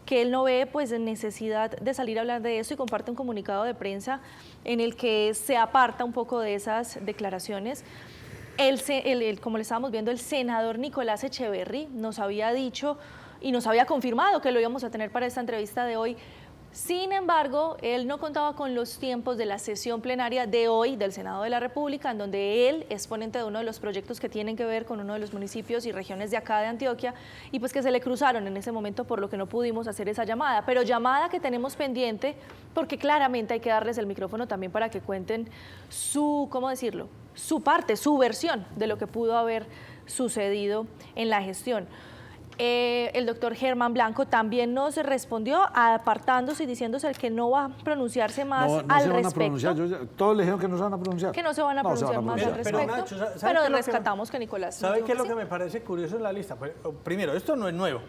que él no ve pues necesidad de salir a hablar de eso y comparte un comunicado de prensa en el que se aparta un poco de esas declaraciones. Como le estábamos viendo, el senador Nicolás Echeverry nos había dicho y nos había confirmado que lo íbamos a tener para esta entrevista de hoy. Sin embargo, él no contaba con los tiempos de la sesión plenaria de hoy del Senado de la República, en donde él es ponente de uno de los proyectos que tienen que ver con uno de los municipios y regiones de acá de Antioquia, y pues que se le cruzaron en ese momento, por lo que no pudimos hacer esa llamada. Pero llamada que tenemos pendiente, porque claramente hay que darles el micrófono también para que cuenten su, ¿cómo decirlo?, su parte, su versión de lo que pudo haber sucedido en la gestión. El doctor Germán Blanco también nos respondió apartándose y diciéndose que no va a pronunciarse más al respecto. Todos le dijeron que no se van a pronunciar. Que no se van a pronunciar más al respecto, Nacho, pero rescatamos que Nicolás... ¿Sabe qué es lo que me parece curioso en la lista? Pues, primero, esto no es nuevo.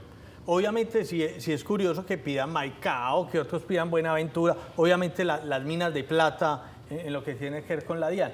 Obviamente, si es curioso que pidan Maicao, que otros pidan Buenaventura, obviamente las minas de plata en lo que tiene que ver con la DIAN,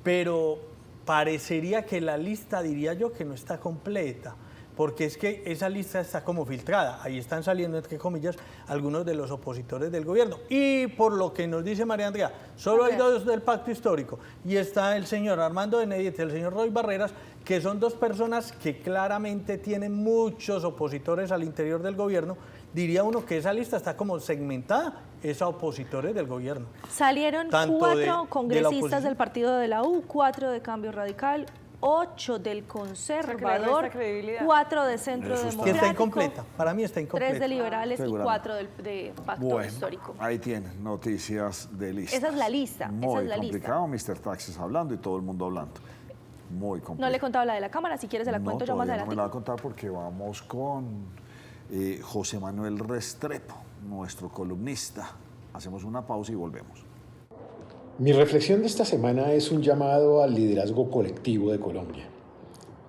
pero parecería que la lista, diría yo, que no está completa, porque es que esa lista está como filtrada. Ahí están saliendo, entre comillas, algunos de los opositores del gobierno. Y por lo que nos dice María Andrea, solo hay dos del pacto histórico. Y está el señor Armando Benedetti, el señor Roy Barreras, que son dos personas que claramente tienen muchos opositores al interior del gobierno. Diría uno que esa lista está como segmentada, es a opositores del gobierno. Salieron 4 congresistas del partido de la U, 4 de Cambio Radical, 8 del Conservador, 4 de Centro Democrático. Que está incompleta, para mí está incompleta. 3 de Liberales y 4 de Pacto Histórico. Ahí tienen noticias de lista. Esa es la lista. Muy complicado, Mr. Taxes hablando y todo el mundo hablando. Muy complicado. No le he contado la de la Cámara, si quieres se la cuento yo más adelante. No me la voy a contar porque vamos con José Manuel Restrepo, nuestro columnista. Hacemos una pausa y volvemos. Mi reflexión de esta semana es un llamado al liderazgo colectivo de Colombia.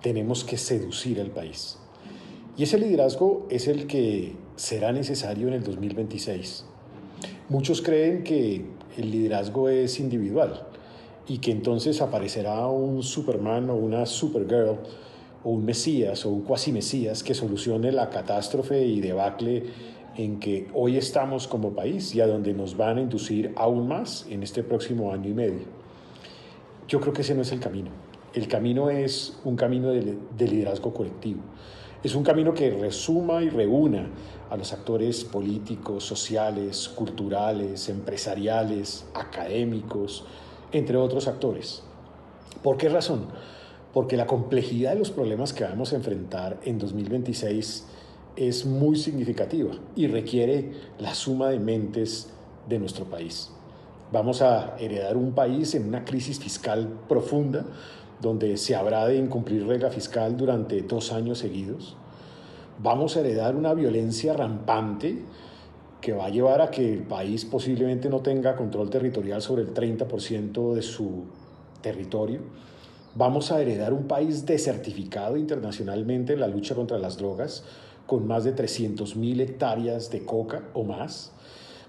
Tenemos que seducir al país. Y ese liderazgo es el que será necesario en el 2026. Muchos creen que el liderazgo es individual y que entonces aparecerá un Superman o una Supergirl o un Mesías o un cuasi Mesías que solucione la catástrofe y debacle en que hoy estamos como país y a donde nos van a inducir aún más en este próximo año y medio. Yo creo que ese no es el camino. El camino es un camino de liderazgo colectivo. Es un camino que resuma y reúna a los actores políticos, sociales, culturales, empresariales, académicos, entre otros actores. ¿Por qué razón? Porque la complejidad de los problemas que vamos a enfrentar en 2026 es muy significativa y requiere la suma de mentes de nuestro país. Vamos a heredar un país en una crisis fiscal profunda, donde se habrá de incumplir regla fiscal durante 2 años seguidos. Vamos a heredar una violencia rampante que va a llevar a que el país posiblemente no tenga control territorial sobre el 30% de su territorio. Vamos a heredar un país desertificado internacionalmente en la lucha contra las drogas, con más de 300.000 hectáreas de coca o más.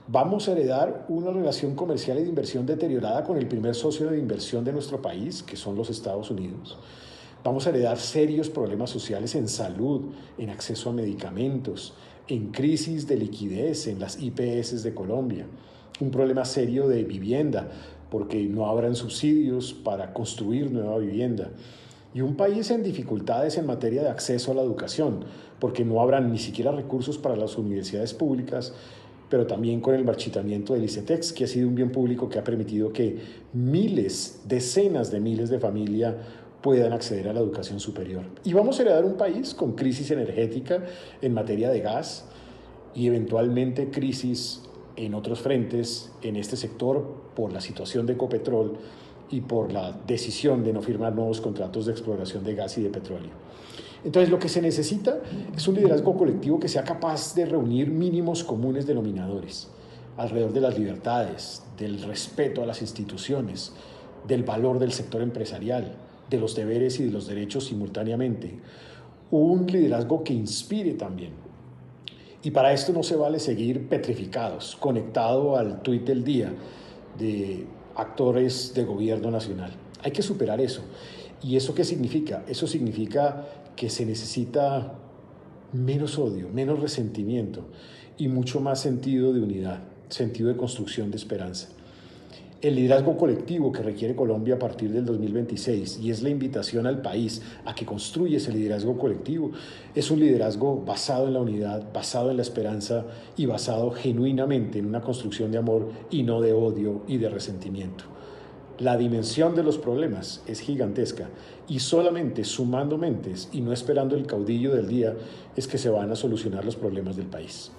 Vamos a heredar una relación comercial y de inversión deteriorada con el primer socio de inversión de nuestro país, que son los Estados Unidos. Vamos a heredar serios problemas sociales en salud, en acceso a medicamentos, en crisis de liquidez en las IPS de Colombia, un problema serio de vivienda, porque no habrán subsidios para construir nueva vivienda, y un país en dificultades en materia de acceso a la educación, porque no habrán ni siquiera recursos para las universidades públicas, pero también con el marchitamiento del ICETEX, que ha sido un bien público que ha permitido que miles, decenas de miles de familias puedan acceder a la educación superior. Y vamos a heredar un país con crisis energética en materia de gas y eventualmente crisis en otros frentes en este sector por la situación de Ecopetrol y por la decisión de no firmar nuevos contratos de exploración de gas y de petróleo. Entonces, lo que se necesita es un liderazgo colectivo que sea capaz de reunir mínimos comunes denominadores alrededor de las libertades, del respeto a las instituciones, del valor del sector empresarial, de los deberes y de los derechos simultáneamente. Un liderazgo que inspire también. Y para esto no se vale seguir petrificados, conectado al tuit del día de actores de gobierno nacional. Hay que superar eso. ¿Y eso qué significa? Eso significa que se necesita menos odio, menos resentimiento y mucho más sentido de unidad, sentido de construcción de esperanza. El liderazgo colectivo que requiere Colombia a partir del 2026, y es la invitación al país a que construya ese liderazgo colectivo, es un liderazgo basado en la unidad, basado en la esperanza y basado genuinamente en una construcción de amor y no de odio y de resentimiento. La dimensión de los problemas es gigantesca y solamente sumando mentes y no esperando el caudillo del día es que se van a solucionar los problemas del país.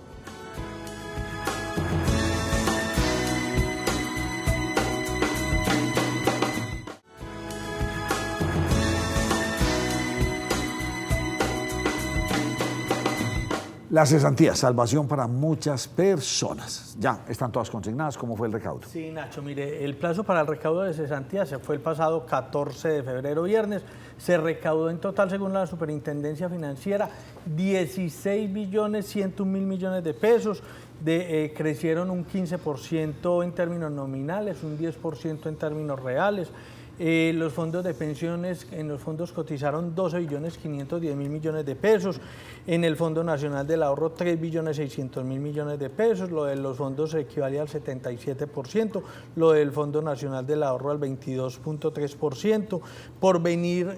Las cesantías, salvación para muchas personas. Ya están todas consignadas. ¿Cómo fue el recaudo? Sí, Nacho, mire, el plazo para el recaudo de cesantías se fue el pasado 14 de febrero, viernes. Se recaudó en total, según la Superintendencia Financiera, 16.101.000 millones de pesos. Crecieron un 15% en términos nominales, un 10% en términos reales. Los fondos de pensiones, en los fondos cotizaron 12.510.000 millones de pesos, en el Fondo Nacional del Ahorro 3.600.000 millones de pesos, lo de los fondos equivale al 77%, lo del Fondo Nacional del Ahorro al 22.3%, por venir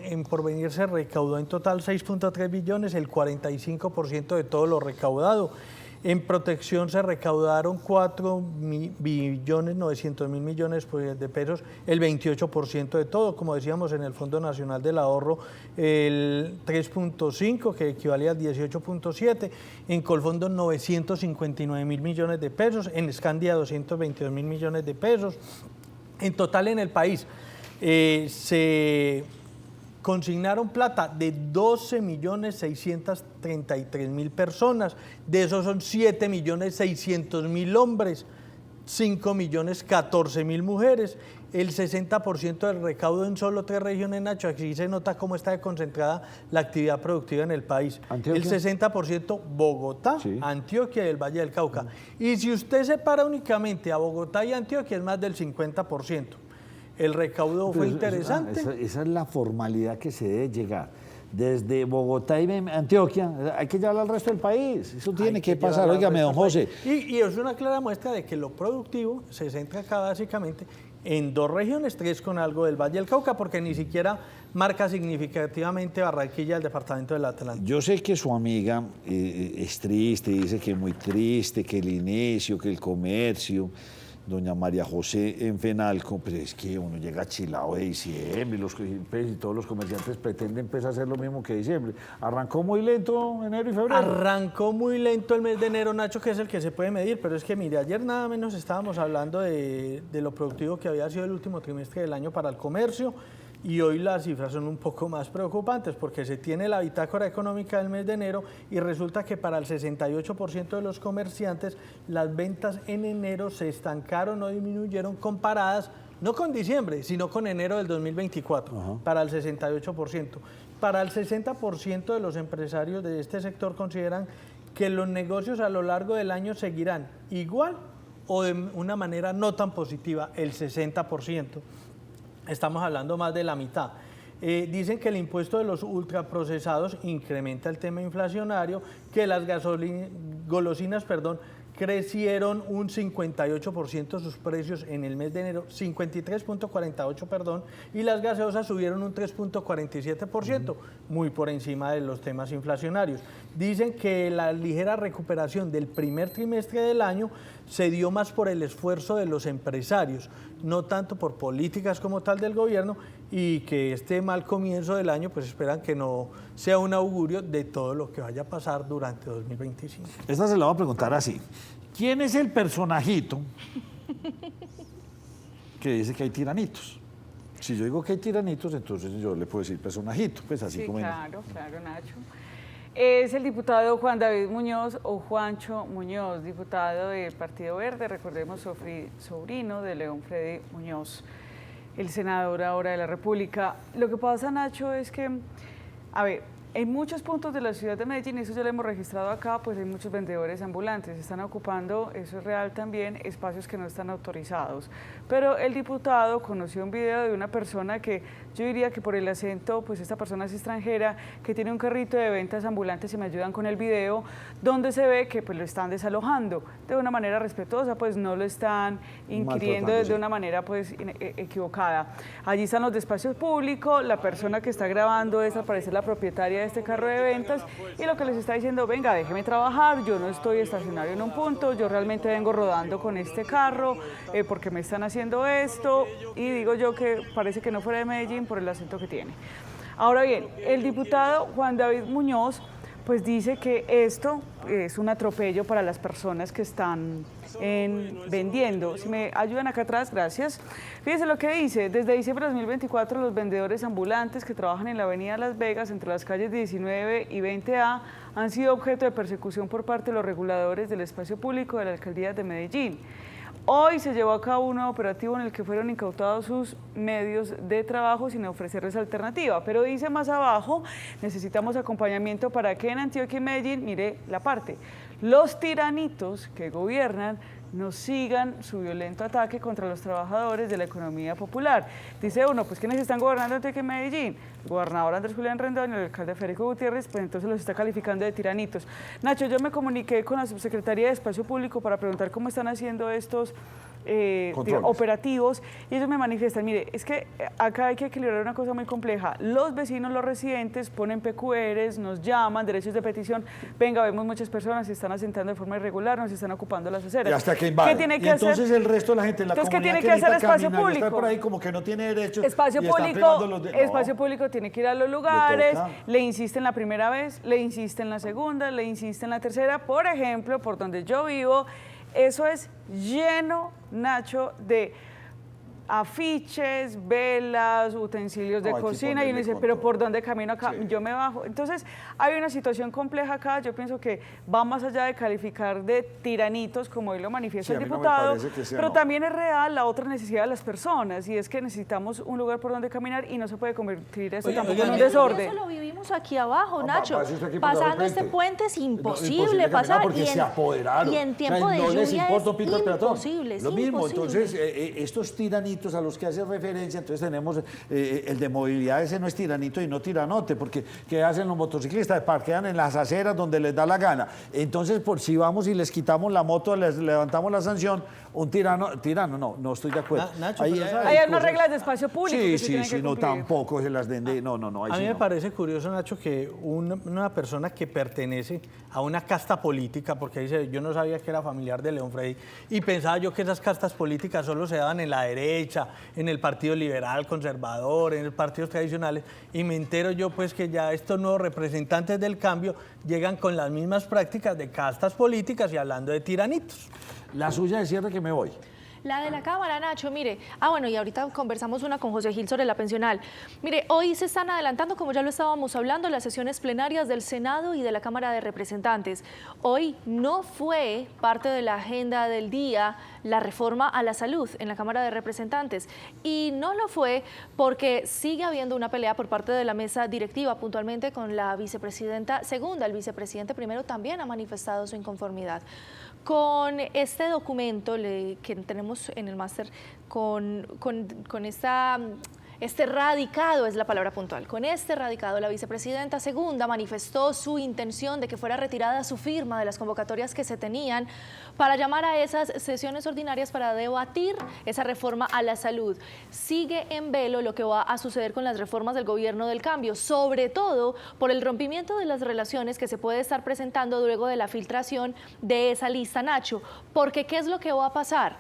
se recaudó en total 6.3 billones, el 45% de todo lo recaudado. En protección se recaudaron 4.900.000 millones de pesos, el 28% de todo. Como decíamos, en el Fondo Nacional del Ahorro el 3.5, que equivale al 18.7. En Colfondo 959.000 millones de pesos. En Scandia 222.000 millones de pesos. En total en el país se consignaron plata de 12.633.000 personas, de esos son 7.600.000 hombres, 5.014.000 mujeres, el 60% del recaudo en solo 3 regiones, Nacho. Aquí se nota cómo está concentrada la actividad productiva en el país. ¿Antioquia? El 60% Bogotá, sí. Antioquia y el Valle del Cauca. Y si usted separa únicamente a Bogotá y Antioquia, es más del 50%. El recaudo fue interesante. Esa es la formalidad que se debe llegar. Desde Bogotá y Antioquia, hay que llevarlo al resto del país. Eso tiene que pasar. Óigame, don José. Y es una clara muestra de que lo productivo se centra acá básicamente en 2 regiones, 3 con algo del Valle del Cauca, porque ni siquiera marca significativamente Barranquilla, el departamento del Atlántico. Yo sé que su amiga es triste, dice que es muy triste, que el inicio, que el comercio. Doña María José en Fenalco, pues es que uno llega chilado de diciembre y todos los comerciantes pretenden pues, hacer lo mismo que diciembre. ¿Arrancó muy lento enero y febrero? Arrancó muy lento el mes de enero, Nacho, que es el que se puede medir, pero es que mire, ayer nada menos estábamos hablando de lo productivo que había sido el último trimestre del año para el comercio, y hoy las cifras son un poco más preocupantes porque se tiene la bitácora económica del mes de enero y resulta que para el 68% de los comerciantes las ventas en enero se estancaron o disminuyeron comparadas no con diciembre, sino con enero del 2024, uh-huh. Para el 68%. Para el 60% de los empresarios de este sector consideran que los negocios a lo largo del año seguirán igual o de una manera no tan positiva, el 60%. Estamos hablando más de la mitad. Dicen que el impuesto de los ultraprocesados incrementa el tema inflacionario, que las golosinas, crecieron un 58% sus precios en el mes de enero, 53.48, y las gaseosas subieron un 3.47%, muy por encima de los temas inflacionarios. Dicen que la ligera recuperación del primer trimestre del año se dio más por el esfuerzo de los empresarios, no tanto por políticas como tal del gobierno, y que este mal comienzo del año pues esperan que no sea un augurio de todo lo que vaya a pasar durante 2025. Esta se la voy a preguntar así. ¿Quién es el personajito que dice que hay tiranitos? Si yo digo que hay tiranitos, entonces yo le puedo decir personajito, pues así sí, como... Claro, Nacho. Es el diputado Juan David Muñoz o Juancho Muñoz, diputado del Partido Verde, recordemos, sobrino de León Freddy Muñoz, el senador ahora de la República. Lo que pasa, Nacho, es que, a ver, En muchos puntos de la ciudad de Medellín, eso ya lo hemos registrado acá, pues hay muchos vendedores ambulantes, están ocupando, eso es real también, espacios que no están autorizados. Pero el diputado conoció un video de una persona que yo diría que por el acento, pues esta persona es extranjera, que tiene un carrito de ventas ambulantes, y me ayudan con el video, donde se ve que pues lo están desalojando de una manera respetuosa, pues no lo están inquiriendo de una manera pues equivocada. Allí están los de espacios públicos, la persona que está grabando es al parecer la propietaria de este carro de ventas y lo que les está diciendo, venga, déjeme trabajar, yo no estoy estacionario en un punto, yo realmente vengo rodando con este carro porque me están haciendo esto, y digo yo que parece que no fuera de Medellín por el acento que tiene. Ahora bien, el diputado Juan David Muñoz pues dice que esto es un atropello para las personas que están vendiendo. Si me ayudan acá atrás, gracias. Fíjense lo que dice, desde diciembre de 2024 los vendedores ambulantes que trabajan en la avenida Las Vegas entre las calles 19 y 20A han sido objeto de persecución por parte de los reguladores del espacio público de la Alcaldía de Medellín. Hoy se llevó a cabo un nuevo operativo en el que fueron incautados sus medios de trabajo sin ofrecerles alternativa. Pero dice más abajo, necesitamos acompañamiento para que en Antioquia y Medellín, mire la parte, los tiranitos que gobiernan no sigan su violento ataque contra los trabajadores de la economía popular. Dice uno, pues ¿quiénes están gobernando Antioquia y Medellín? El gobernador Andrés Julián Rendón y el alcalde Federico Gutiérrez, pues entonces los está calificando de tiranitos. Nacho, yo me comuniqué con la Subsecretaría de Espacio Público para preguntar cómo están haciendo estos operativos, y ellos me manifiestan, mire, es que acá hay que equilibrar una cosa muy compleja. Los vecinos, los residentes ponen PQRs, nos llaman, derechos de petición, venga, vemos muchas personas se están asentando de forma irregular, nos están ocupando las aceras. Y hasta que invaden. ¿Qué tiene que entonces hacer? El resto de la gente, la entonces, comunidad ¿qué tiene que hacer espacio camina y público? está por ahí como que no tiene derechos. Espacio público tiene que ir a los lugares, le insisten la primera vez, le insisten la segunda, le insisten la tercera. Por ejemplo, por donde yo vivo, eso es lleno, Nacho, de afiches, velas, utensilios de cocina, y uno dice, pero ¿por dónde camino acá? Sí. Yo me bajo. Entonces, hay una situación compleja acá. Yo pienso que va más allá de calificar de tiranitos, como hoy lo manifiesta el diputado, pero también es real la otra necesidad de las personas, y es que necesitamos un lugar por donde caminar y no se puede convertir eso tampoco en un desorden. Eso lo vivimos aquí abajo, Nacho. Pasando este puente es imposible pasar, porque se apoderaron. Y en tiempo de lluvia es imposible. Lo mismo, entonces, estos tiranitos a los que hace referencia, entonces tenemos el de movilidad, ese no es tiranito y no tiranote, porque ¿qué hacen los motociclistas? Parquean en las aceras donde les da la gana. Entonces, por si vamos y les quitamos la moto, les levantamos la sanción, un tirano, no estoy de acuerdo. Nacho, hay unas reglas de espacio público que se tienen que no, cumplir. tampoco se las den de, no. A mí me parece curioso, Nacho, que una persona que pertenece a una casta política, porque dice, yo no sabía que era familiar de León Freddy, y pensaba yo que esas castas políticas solo se daban en la derecha, en el Partido Liberal, Conservador, en los partidos tradicionales, y me entero yo pues que ya estos nuevos representantes del cambio llegan con las mismas prácticas de castas políticas y hablando de tiranitos. La suya de cierre, que me voy. La de la Cámara, Nacho, mire. Bueno, y ahorita conversamos una con José Gil sobre la pensional. Mire, hoy se están adelantando, como ya lo estábamos hablando, las sesiones plenarias del Senado y de la Cámara de Representantes. Hoy no fue parte de la agenda del día la reforma a la salud en la Cámara de Representantes. Y no lo fue porque sigue habiendo una pelea por parte de la mesa directiva, puntualmente con la vicepresidenta segunda. El vicepresidente primero también ha manifestado su inconformidad con este documento que tenemos en el máster, con este radicado, es la palabra puntual, con este radicado la vicepresidenta segunda manifestó su intención de que fuera retirada su firma de las convocatorias que se tenían para llamar a esas sesiones ordinarias para debatir esa reforma a la salud. Sigue en velo lo que va a suceder con las reformas del gobierno del cambio, sobre todo por el rompimiento de las relaciones que se puede estar presentando luego de la filtración de esa lista, Nacho, porque ¿qué es lo que va a pasar?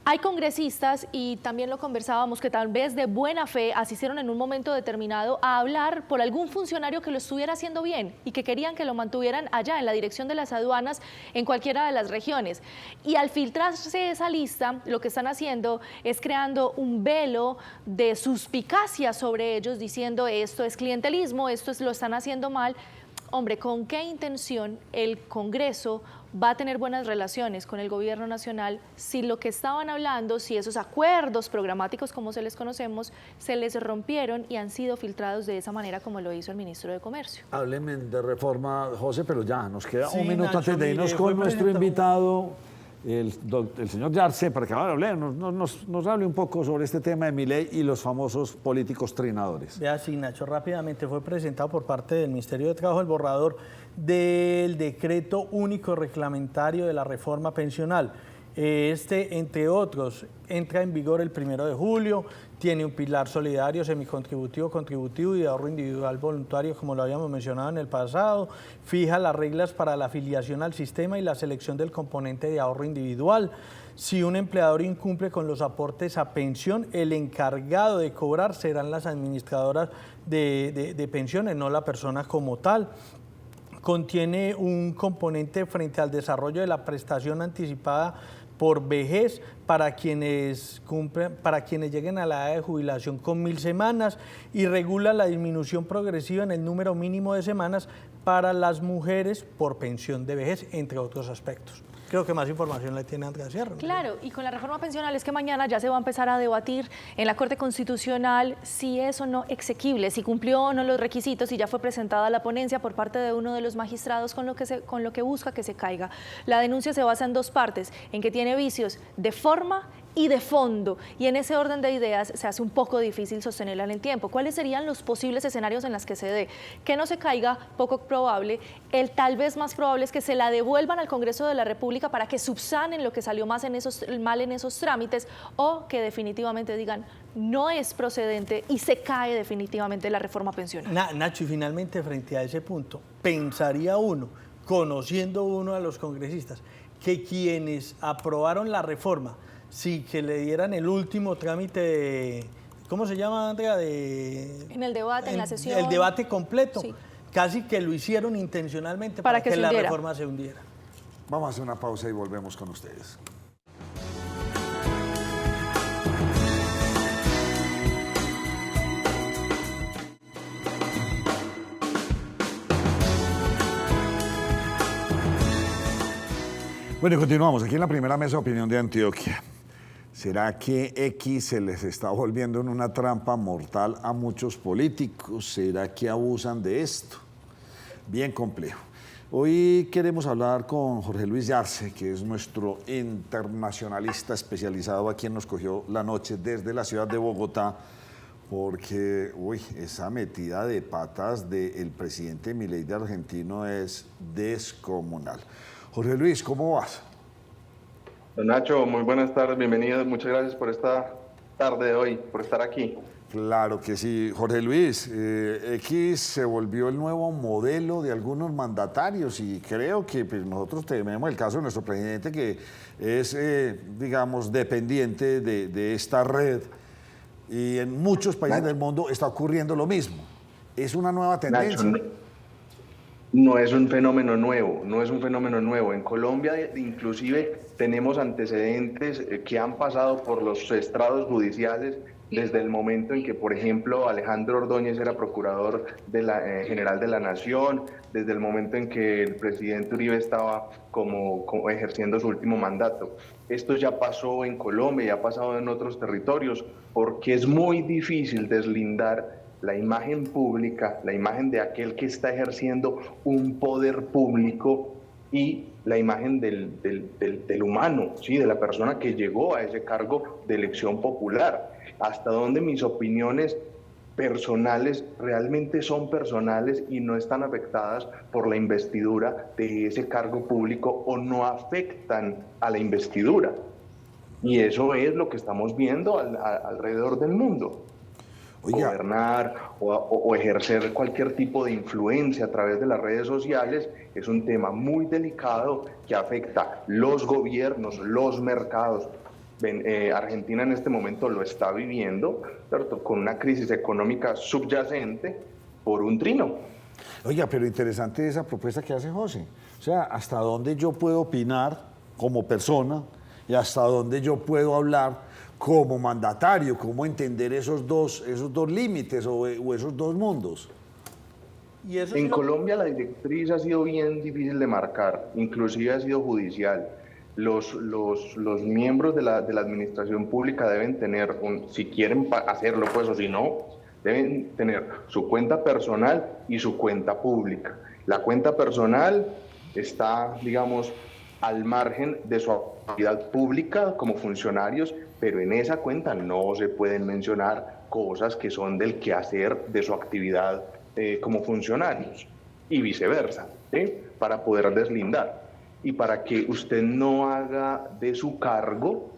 Hay congresistas, y también lo conversábamos, que tal vez de buena fe asistieron en un momento determinado a hablar por algún funcionario que lo estuviera haciendo bien y que querían que lo mantuvieran allá en la dirección de las aduanas en cualquiera de las regiones. Y al filtrarse esa lista, lo que están haciendo es creando un velo de suspicacia sobre ellos, diciendo esto es clientelismo, lo están haciendo mal. hombre, ¿con qué intención el Congreso va a tener buenas relaciones con el gobierno nacional si lo que estaban hablando, si esos acuerdos programáticos, como se les conocemos, se les rompieron y han sido filtrados de esa manera como lo hizo el ministro de Comercio? Hábleme de reforma, José, pero ya nos queda Sí, un minuto Nacho, antes de irnos mire, con fue nuestro presentado. invitado, el señor Yarse, para que ahora nos hable un poco sobre este tema de Milei y los famosos políticos trinadores. Vea, sí, Nacho, rápidamente fue presentado por parte del Ministerio de Trabajo el borrador del decreto único reglamentario de la reforma pensional. Este, entre otros, entra en vigor el 1 de julio, tiene un pilar solidario, semicontributivo, contributivo y de ahorro individual voluntario, como lo habíamos mencionado en el pasado, fija las reglas para la afiliación al sistema y la selección del componente de ahorro individual. Si un empleador incumple con los aportes a pensión, el encargado de cobrar serán las administradoras de pensiones, no la persona como tal. Contiene un componente frente al desarrollo de la prestación anticipada por vejez para quienes lleguen a la edad de jubilación con 1.000 semanas y regula la disminución progresiva en el número mínimo de semanas para las mujeres por pensión de vejez, entre otros aspectos. Creo que más información la tiene Andrea Sierra. Claro, y con la reforma pensional es que mañana ya se va a empezar a debatir en la Corte Constitucional si es o no exequible, si cumplió o no los requisitos, y ya fue presentada la ponencia por parte de uno de los magistrados con lo que busca que se caiga. La denuncia se basa en dos partes, en que tiene vicios de forma y de fondo, y en ese orden de ideas se hace un poco difícil sostenerla en el tiempo. ¿Cuáles serían los posibles escenarios en los que se dé? Que no se caiga, poco probable. El tal vez más probable es que se la devuelvan al Congreso de la República para que subsanen lo que salió mal en esos trámites, o que definitivamente digan no es procedente y se cae definitivamente la reforma pensional. Nacho, y finalmente frente a ese punto, pensaría uno, conociendo uno a los congresistas, que quienes aprobaron la reforma, sí, que le dieran el último trámite de, ¿cómo se llama, Andrea? En el debate, en la sesión. El debate completo. Sí. Casi que lo hicieron intencionalmente Para para que que se la hundiera. reforma se hundiera. Vamos a hacer una pausa y volvemos con ustedes. Bueno, y continuamos aquí en la primera mesa de opinión de Antioquia. ¿Será que X se les está volviendo en una trampa mortal a muchos políticos? ¿Será que abusan de esto? Bien complejo. Hoy queremos hablar con Jorge Luis Yarse, que es nuestro internacionalista especializado a quien nos cogió la noche desde la ciudad de Bogotá, porque esa metida de patas del presidente Milei de Argentino es descomunal. Jorge Luis, ¿cómo vas? Don Nacho, muy buenas tardes, bienvenidos, muchas gracias por esta tarde de hoy, por estar aquí. Claro que sí. Jorge Luis, X se volvió el nuevo modelo de algunos mandatarios y creo que pues, nosotros tenemos el caso de nuestro presidente que es, digamos, dependiente de esta red y en muchos países del mundo está ocurriendo lo mismo. ¿Es una nueva tendencia? Nacho, no es un fenómeno nuevo, no es un fenómeno nuevo. En Colombia inclusive tenemos antecedentes que han pasado por los estrados judiciales desde el momento en que, por ejemplo, Alejandro Ordóñez era procurador general de la Nación, desde el momento en que el presidente Uribe estaba como ejerciendo su último mandato. Esto ya pasó en Colombia, ya ha pasado en otros territorios, porque es muy difícil deslindar la imagen pública, la imagen de aquel que está ejerciendo un poder público y la imagen del humano, ¿sí? De la persona que llegó a ese cargo de elección popular. Hasta donde mis opiniones personales realmente son personales y no están afectadas por la investidura de ese cargo público o no afectan a la investidura. Y eso es lo que estamos viendo alrededor del mundo. Oiga. Gobernar o ejercer cualquier tipo de influencia a través de las redes sociales es un tema muy delicado que afecta los gobiernos, los mercados. Argentina en este momento lo está viviendo, ¿cierto? Con una crisis económica subyacente por un trino. Oiga, pero interesante esa propuesta que hace José. O sea, hasta dónde yo puedo opinar como persona y hasta dónde yo puedo hablar como mandatario, cómo entender esos dos límites o esos dos mundos. Y eso En sí Colombia la directriz ha sido bien difícil de marcar, inclusive ha sido judicial. Los miembros de la administración pública deben tener, si quieren hacerlo pues o si no, deben tener su cuenta personal y su cuenta pública. La cuenta personal está, digamos, al margen de su actividad pública como funcionarios, pero en esa cuenta no se pueden mencionar cosas que son del quehacer de su actividad como funcionarios y viceversa, ¿sí? Para poder deslindar y para que usted no haga de su cargo,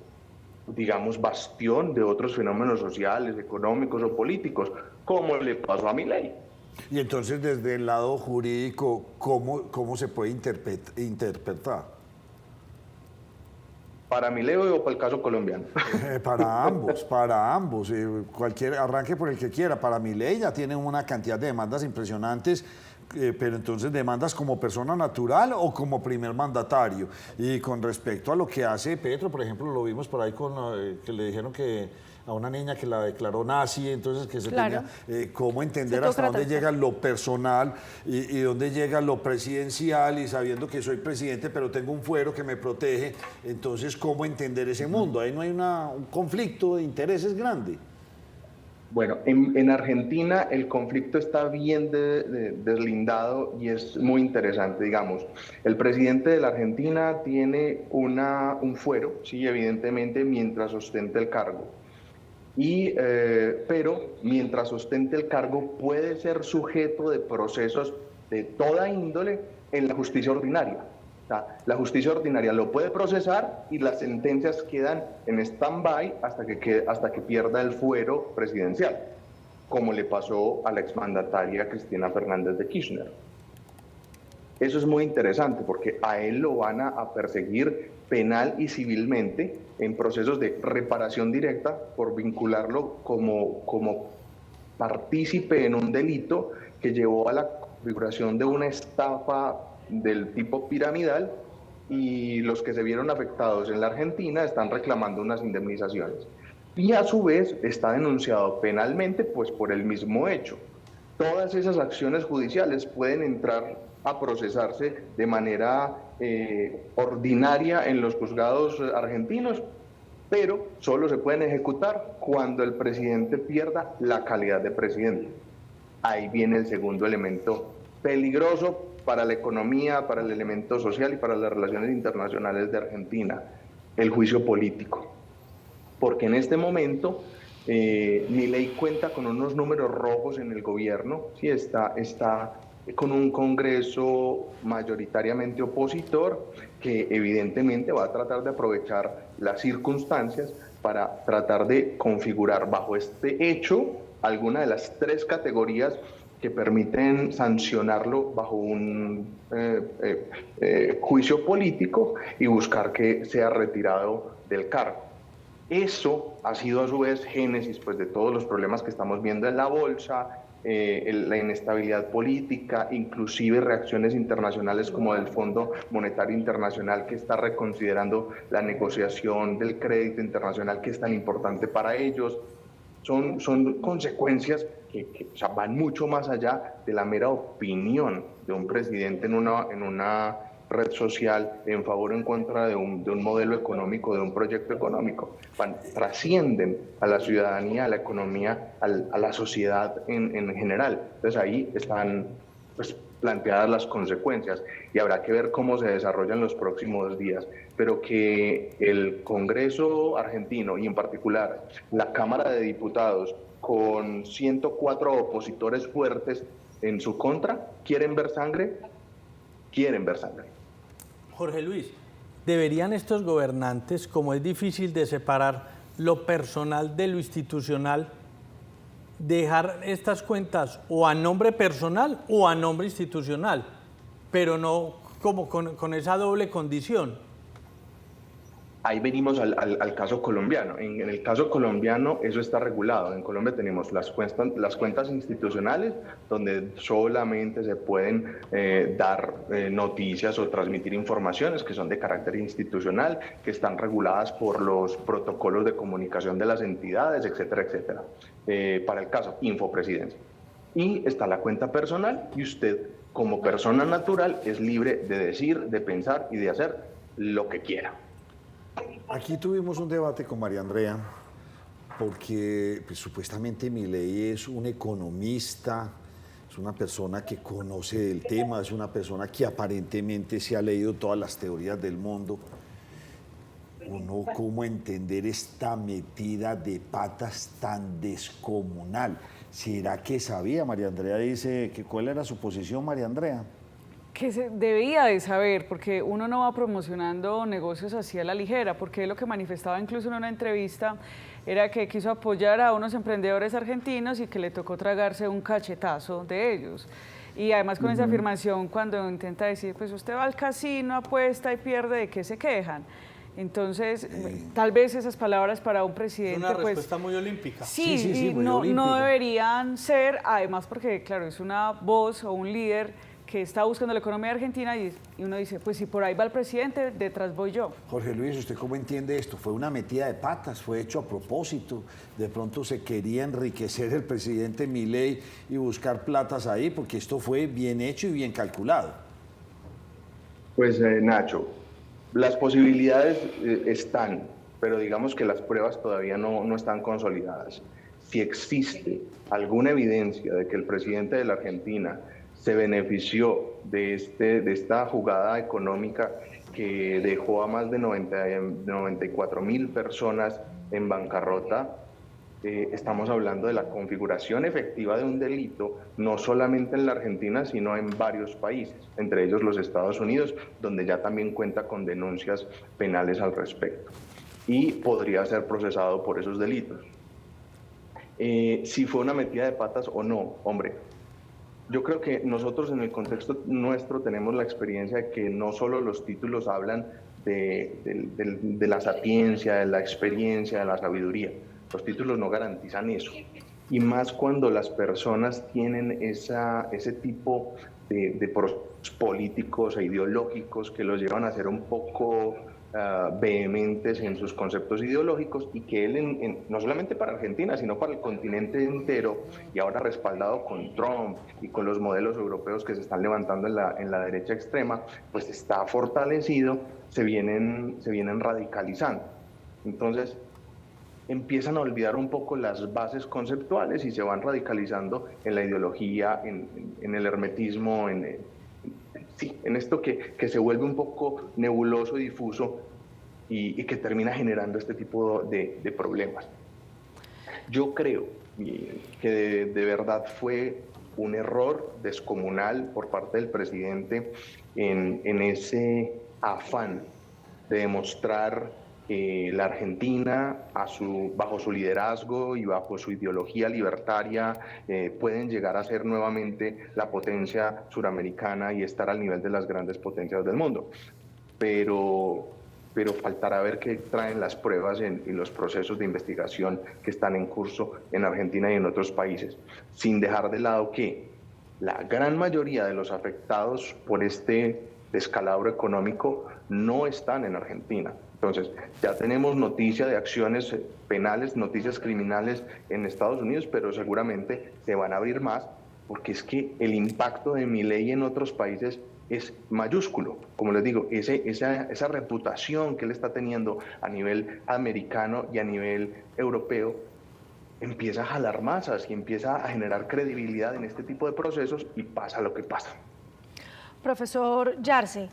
digamos, bastión de otros fenómenos sociales, económicos o políticos, como le pasó a Milei. Y entonces, desde el lado jurídico, ¿cómo se puede interpretar? ¿Para Milei o para el caso colombiano? Para ambos. Cualquier arranque por el que quiera. Para Milei ya tienen una cantidad de demandas impresionantes, pero entonces demandas como persona natural o como primer mandatario. Y con respecto a lo que hace Petro, por ejemplo, lo vimos por ahí que le dijeron que a una niña que la declaró nazi, entonces que se Claro. tenía cómo entender hasta dónde llega lo personal y dónde llega lo presidencial, y sabiendo que soy presidente pero tengo un fuero que me protege, entonces cómo entender ese mundo. Ahí no hay un conflicto de intereses grande. Bueno, en Argentina el conflicto está bien deslindado y es muy interesante, digamos. El presidente de la Argentina tiene un fuero, sí, evidentemente, mientras ostente el cargo. Pero mientras ostente el cargo puede ser sujeto de procesos de toda índole en la justicia ordinaria. O sea, la justicia ordinaria lo puede procesar y las sentencias quedan en stand-by hasta que pierda el fuero presidencial, como le pasó a la exmandataria Cristina Fernández de Kirchner. Eso es muy interesante porque a él lo van a perseguir penal y civilmente en procesos de reparación directa por vincularlo como partícipe en un delito que llevó a la configuración de una estafa del tipo piramidal, y los que se vieron afectados en la Argentina están reclamando unas indemnizaciones. Y a su vez está denunciado penalmente pues por el mismo hecho. Todas esas acciones judiciales pueden entrar a procesarse de manera ordinaria en los juzgados argentinos, pero solo se pueden ejecutar cuando el presidente pierda la calidad de presidente. Ahí viene el segundo elemento peligroso para la economía, para el elemento social y para las relaciones internacionales de Argentina, el juicio político. Porque en este momento Milei cuenta con unos números rojos en el gobierno, ¿sí? Está con un Congreso mayoritariamente opositor que evidentemente va a tratar de aprovechar las circunstancias para tratar de configurar bajo este hecho alguna de las tres categorías que permiten sancionarlo bajo un juicio político y buscar que sea retirado del cargo. Eso ha sido a su vez génesis pues, de todos los problemas que estamos viendo en la bolsa, la inestabilidad política, inclusive reacciones internacionales como del Fondo Monetario Internacional, que está reconsiderando la negociación del crédito internacional que es tan importante para ellos. Son consecuencias que o sea, van mucho más allá de la mera opinión de un presidente en una red social en favor o en contra de un modelo económico, de un proyecto económico. Trascienden a la ciudadanía, a la economía, a la sociedad en general. Entonces ahí están pues, planteadas las consecuencias y habrá que ver cómo se desarrollan los próximos días. Pero que el Congreso argentino y en particular la Cámara de Diputados con 104 opositores fuertes en su contra, quieren ver sangre. Jorge Luis, ¿deberían estos gobernantes, como es difícil de separar lo personal de lo institucional, dejar estas cuentas o a nombre personal o a nombre institucional, pero no como con esa doble condición? Ahí venimos al caso colombiano. En el caso colombiano eso está regulado. En Colombia tenemos las cuentas institucionales, donde solamente se pueden dar noticias o transmitir informaciones que son de carácter institucional, que están reguladas por los protocolos de comunicación de las entidades, etcétera, etcétera. Para el caso Infopresidencia. Y está la cuenta personal y usted, como persona natural, es libre de decir, de pensar y de hacer lo que quiera. Aquí tuvimos un debate con María Andrea, porque pues, supuestamente Milei es un economista, es una persona que conoce el tema, es una persona que aparentemente se ha leído todas las teorías del mundo. Uno, ¿cómo entender esta metida de patas tan descomunal? ¿Será que sabía? María Andrea dice que ¿cuál era su posición, María Andrea? Que se debía de saber, porque uno no va promocionando negocios así a la ligera, porque lo que manifestaba incluso en una entrevista era que quiso apoyar a unos emprendedores argentinos y que le tocó tragarse un cachetazo de ellos. Y además con esa afirmación, cuando intenta decir, pues usted va al casino, apuesta y pierde, ¿de qué se quejan? Entonces, tal vez esas palabras para un presidente... Es una respuesta muy olímpica. Sí, y no deberían ser, además porque, claro, es una voz o un líder que está buscando la economía argentina y uno dice, pues si por ahí va el presidente, detrás voy yo. Jorge Luis, ¿usted cómo entiende esto? ¿Fue una metida de patas? ¿Fue hecho a propósito? ¿De pronto se quería enriquecer el presidente Milei y buscar platas ahí? Porque esto fue bien hecho y bien calculado. Pues Nacho, las posibilidades están, pero digamos que las pruebas todavía no están consolidadas. Si existe alguna evidencia de que el presidente de la Argentina se benefició de esta jugada económica que dejó a más de 94.000 personas en bancarrota, estamos hablando de la configuración efectiva de un delito, no solamente en la Argentina, sino en varios países, entre ellos los Estados Unidos, donde ya también cuenta con denuncias penales al respecto. Y podría ser procesado por esos delitos. Si fue una metida de patas o no, hombre, yo creo que nosotros en el contexto nuestro tenemos la experiencia de que no solo los títulos hablan de la sapiencia, de la experiencia, de la sabiduría. Los títulos no garantizan eso. Y más cuando las personas tienen ese tipo de procesos políticos e ideológicos que los llevan a ser un poco vehementes en sus conceptos ideológicos, y que él, no solamente para Argentina, sino para el continente entero, y ahora respaldado con Trump y con los modelos europeos que se están levantando en la derecha extrema, pues está fortalecido, se vienen radicalizando. Entonces, empiezan a olvidar un poco las bases conceptuales y se van radicalizando en la ideología, en el hermetismo, en esto que se vuelve un poco nebuloso y difuso y que termina generando este tipo de problemas. Yo creo que de verdad fue un error descomunal por parte del presidente en ese afán de demostrar que la Argentina, bajo su liderazgo y bajo su ideología libertaria, pueden llegar a ser nuevamente la potencia suramericana y estar al nivel de las grandes potencias del mundo. Pero faltará ver qué traen las pruebas y los procesos de investigación que están en curso en Argentina y en otros países, sin dejar de lado que la gran mayoría de los afectados por este descalabro económico no están en Argentina. Entonces, ya tenemos noticia de acciones penales, noticias criminales en Estados Unidos, pero seguramente se van a abrir más, porque es que el impacto de Milei en otros países es mayúsculo. Como les digo, esa reputación que él está teniendo a nivel americano y a nivel europeo empieza a jalar masas y empieza a generar credibilidad en este tipo de procesos, y pasa lo que pasa. Profesor Yarse,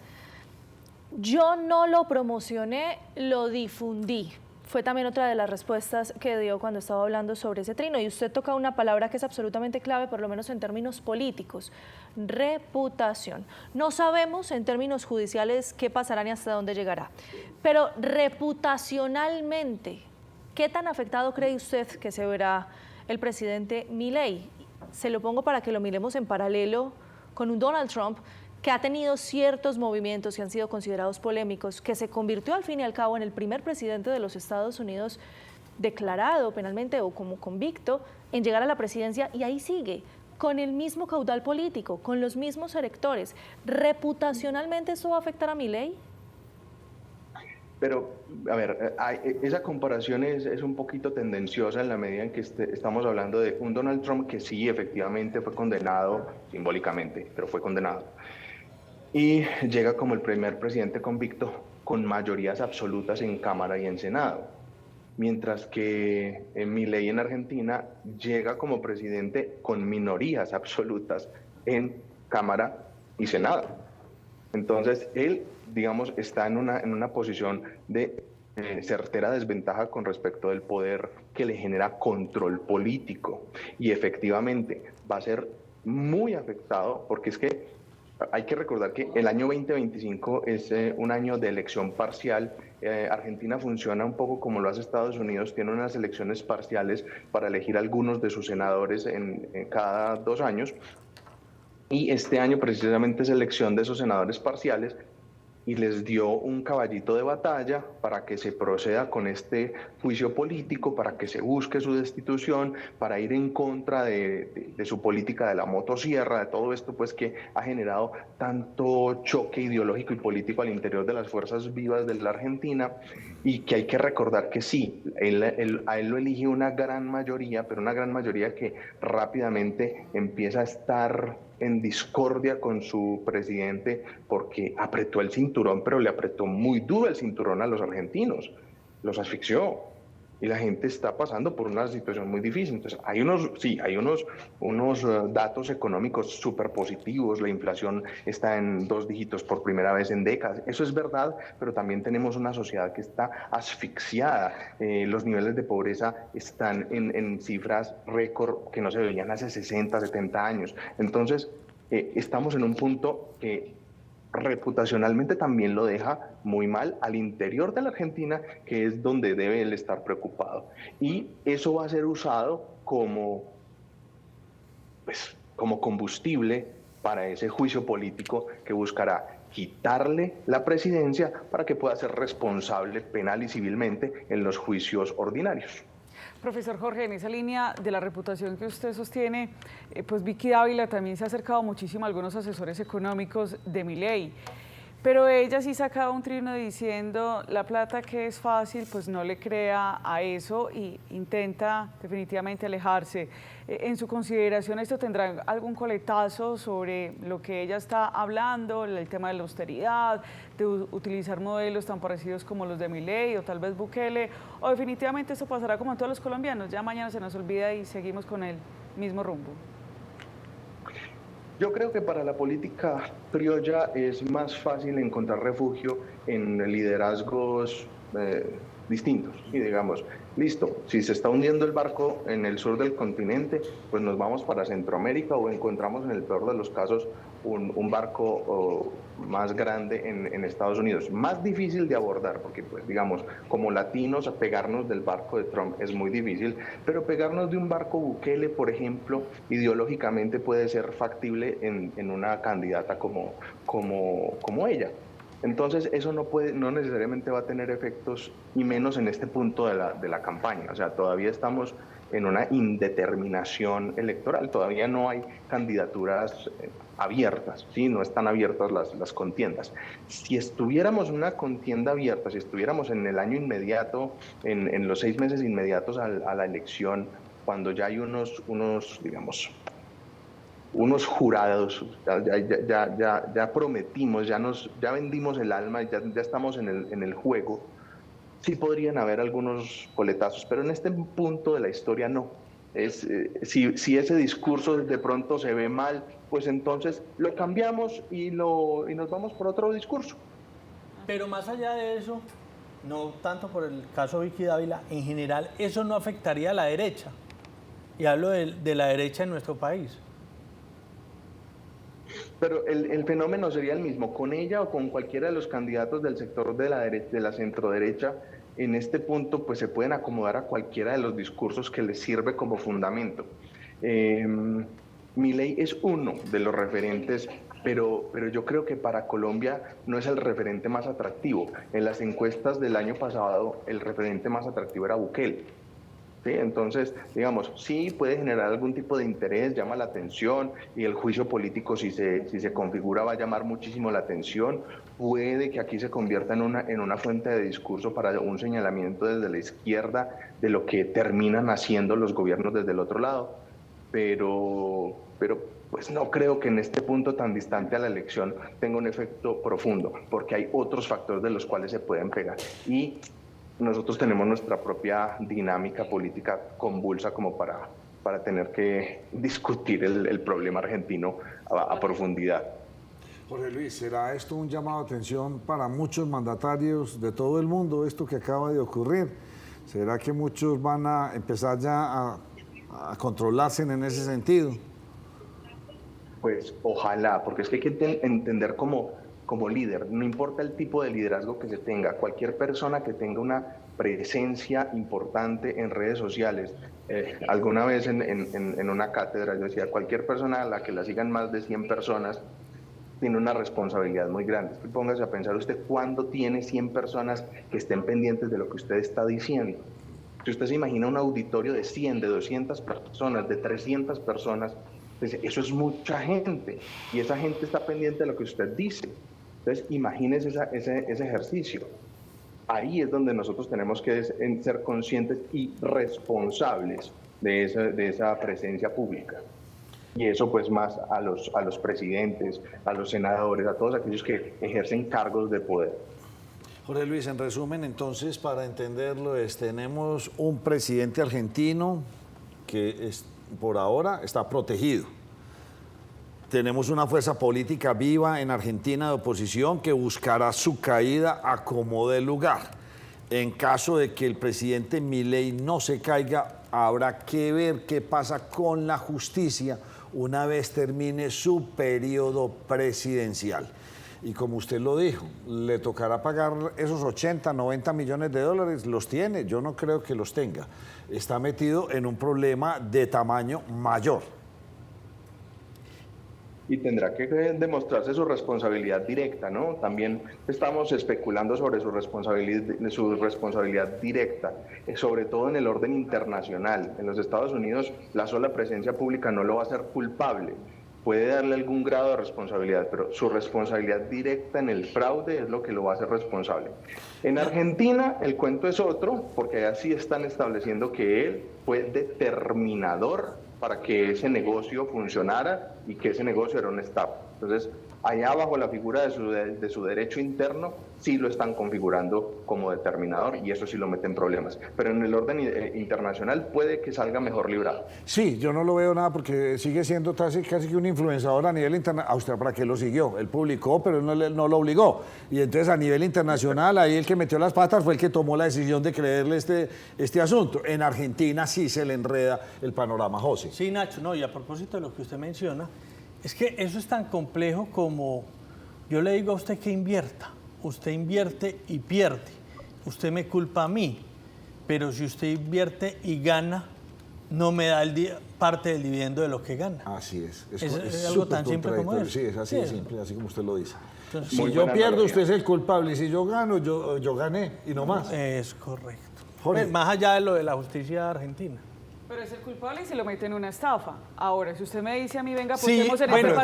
yo no lo promocioné, lo difundí. Fue también otra de las respuestas que dio cuando estaba hablando sobre ese trino. Y usted toca una palabra que es absolutamente clave, por lo menos en términos políticos: reputación. No sabemos en términos judiciales qué pasará ni hasta dónde llegará, pero reputacionalmente, ¿qué tan afectado cree usted que se verá el presidente Milei? Se lo pongo para que lo miremos en paralelo con un Donald Trump que ha tenido ciertos movimientos que han sido considerados polémicos, que se convirtió al fin y al cabo en el primer presidente de los Estados Unidos declarado penalmente o como convicto en llegar a la presidencia, y ahí sigue, con el mismo caudal político, con los mismos electores. ¿Reputacionalmente esto va a afectar a Milei? Pero, a ver, esa comparación es un poquito tendenciosa en la medida en que estamos hablando de un Donald Trump que sí, efectivamente fue condenado, simbólicamente, pero fue condenado. Y llega como el primer presidente convicto con mayorías absolutas en Cámara y en Senado. Mientras que Milei en Argentina llega como presidente con minorías absolutas en Cámara y Senado. Entonces, él, digamos, está en una posición de certera desventaja con respecto del poder que le genera control político. Y efectivamente va a ser muy afectado, porque es que hay que recordar que el año 2025 es un año de elección parcial. Argentina funciona un poco como lo hace Estados Unidos, tiene unas elecciones parciales para elegir algunos de sus senadores en cada 2 años. Y este año precisamente es elección de esos senadores parciales y les dio un caballito de batalla para que se proceda con este juicio político, para que se busque su destitución, para ir en contra de su política de la motosierra, de todo esto pues que ha generado tanto choque ideológico y político al interior de las fuerzas vivas de la Argentina, y que hay que recordar que sí, a él lo elige una gran mayoría, pero una gran mayoría que rápidamente empieza a estar en discordia con su presidente porque apretó el cinturón, pero le apretó muy duro el cinturón a los argentinos, los asfixió. Y la gente está pasando por una situación muy difícil. Entonces, hay unos datos económicos súper positivos. La inflación está en 2 dígitos por primera vez en décadas. Eso es verdad, pero también tenemos una sociedad que está asfixiada. Los niveles de pobreza están en cifras récord que no se veían hace 60, 70 años. Entonces, estamos en un punto que reputacionalmente también lo deja muy mal al interior de la Argentina, que es donde debe él estar preocupado. Y eso va a ser usado como combustible para ese juicio político que buscará quitarle la presidencia para que pueda ser responsable penal y civilmente en los juicios ordinarios. Profesor Jorge, en esa línea de la reputación que usted sostiene, pues Vicky Dávila también se ha acercado muchísimo a algunos asesores económicos de Milei, pero ella sí sacaba un trino diciendo la plata que es fácil, pues no le crea a eso y intenta definitivamente alejarse. En su consideración, ¿esto tendrá algún coletazo sobre lo que ella está hablando, el tema de la austeridad, de utilizar modelos tan parecidos como los de Milei o tal vez Bukele, o definitivamente esto pasará como a todos los colombianos, ya mañana se nos olvida y seguimos con el mismo rumbo? Yo creo que para la política criolla es más fácil encontrar refugio en liderazgos distintos. Y digamos, listo, si se está hundiendo el barco en el sur del continente, pues nos vamos para Centroamérica o encontramos en el peor de los casos un barco más grande en Estados Unidos. Más difícil de abordar porque, pues digamos, como latinos pegarnos del barco de Trump es muy difícil, pero pegarnos de un barco Bukele, por ejemplo, ideológicamente puede ser factible en una candidata como ella. Entonces eso no necesariamente va a tener efectos, y menos en este punto de la campaña. O sea, todavía estamos en una indeterminación electoral, todavía no hay candidaturas abiertas, ¿sí? No están abiertas las contiendas. Si estuviéramos en una contienda abierta, si estuviéramos en el año inmediato, en los 6 meses inmediatos a la elección, cuando ya hay unos jurados, ya prometimos, ya vendimos el alma, ya estamos en el juego, sí podrían haber algunos coletazos, pero en este punto de la historia no. Si ese discurso de pronto se ve mal, pues entonces lo cambiamos y nos vamos por otro discurso. Pero más allá de eso, no tanto por el caso Vicky Dávila, en general eso no afectaría a la derecha. Y hablo de la derecha en nuestro país. Pero el fenómeno sería el mismo, con ella o con cualquiera de los candidatos del sector de la centroderecha. En este punto pues se pueden acomodar a cualquiera de los discursos que les sirve como fundamento. Milei es uno de los referentes, pero yo creo que para Colombia no es el referente más atractivo. En las encuestas del año pasado el referente más atractivo era Bukele. ¿sí? Entonces, digamos, sí puede generar algún tipo de interés, llama la atención, y el juicio político, si se configura, va a llamar muchísimo la atención. Puede que aquí se convierta en una fuente de discurso para un señalamiento desde la izquierda de lo que terminan haciendo los gobiernos desde el otro lado. Pero pues no creo que en este punto tan distante a la elección tenga un efecto profundo, porque hay otros factores de los cuales se pueden pegar. Y nosotros tenemos nuestra propia dinámica política convulsa como para tener que discutir el problema argentino a profundidad. Jorge Luis, ¿será esto un llamado de atención para muchos mandatarios de todo el mundo, esto que acaba de ocurrir? ¿Será que muchos van a empezar ya a controlarse en ese sentido? Pues ojalá, porque es que hay que entender como líder, no importa el tipo de liderazgo que se tenga, cualquier persona que tenga una presencia importante en redes sociales. Alguna vez en una cátedra yo decía, cualquier persona a la que la sigan más de 100 personas tiene una responsabilidad muy grande. Póngase a pensar usted cuándo tiene 100 personas que estén pendientes de lo que usted está diciendo. Si usted se imagina un auditorio de 100, de 200 personas, de 300 personas, pues eso es mucha gente, y esa gente está pendiente de lo que usted dice. Entonces, imagínese ese ejercicio. Ahí es donde nosotros tenemos que ser conscientes y responsables de esa presencia pública. Y eso pues más a los presidentes, a los senadores, a todos aquellos que ejercen cargos de poder. Jorge Luis, en resumen, entonces, para entenderlo, tenemos un presidente argentino que por ahora está protegido. Tenemos una fuerza política viva en Argentina de oposición que buscará su caída a como dé lugar. En caso de que el presidente Milei no se caiga, habrá que ver qué pasa con la justicia una vez termine su periodo presidencial. Y como usted lo dijo, le tocará pagar esos 80, 90 millones de dólares. ¿Los tiene? Yo no creo que los tenga. Está metido en un problema de tamaño mayor. Y tendrá que demostrarse su responsabilidad directa, ¿no? También estamos especulando sobre su responsabilidad directa, sobre todo en el orden internacional. En los Estados Unidos, la sola presencia pública no lo va a hacer culpable. Puede darle algún grado de responsabilidad, pero su responsabilidad directa en el fraude es lo que lo va a hacer responsable. En Argentina el cuento es otro, porque así están estableciendo que él fue determinador para que ese negocio funcionara y que ese negocio era una estafa. Entonces, allá bajo la figura de su derecho interno, sí lo están configurando como determinador, y eso sí lo mete en problemas. Pero en el orden internacional puede que salga mejor librado. Sí, yo no lo veo nada porque sigue siendo casi que un influenciador a nivel internacional. ¿Usted para qué lo siguió? Él publicó, pero él no lo obligó. Y entonces a nivel internacional, ahí el que metió las patas fue el que tomó la decisión de creerle este asunto. En Argentina sí se le enreda el panorama, José. Sí, Nacho, no, y a propósito de lo que usted menciona, es que eso es tan complejo como yo le digo a usted que invierta. Usted invierte y pierde. Usted me culpa a mí, pero si usted invierte y gana, no me da parte del dividendo de lo que gana. Así es. Es algo tan simple como eso. Sí, es así de simple, así como usted lo dice. Entonces, si yo pierdo, usted es el culpable, y si yo gano, yo gané, y no más. Es correcto. Jorge. Más allá de lo de la justicia argentina. Pero es el culpable y se lo mete en una estafa. Ahora, si usted me dice a mí, venga, Sí, apostemos en bueno, este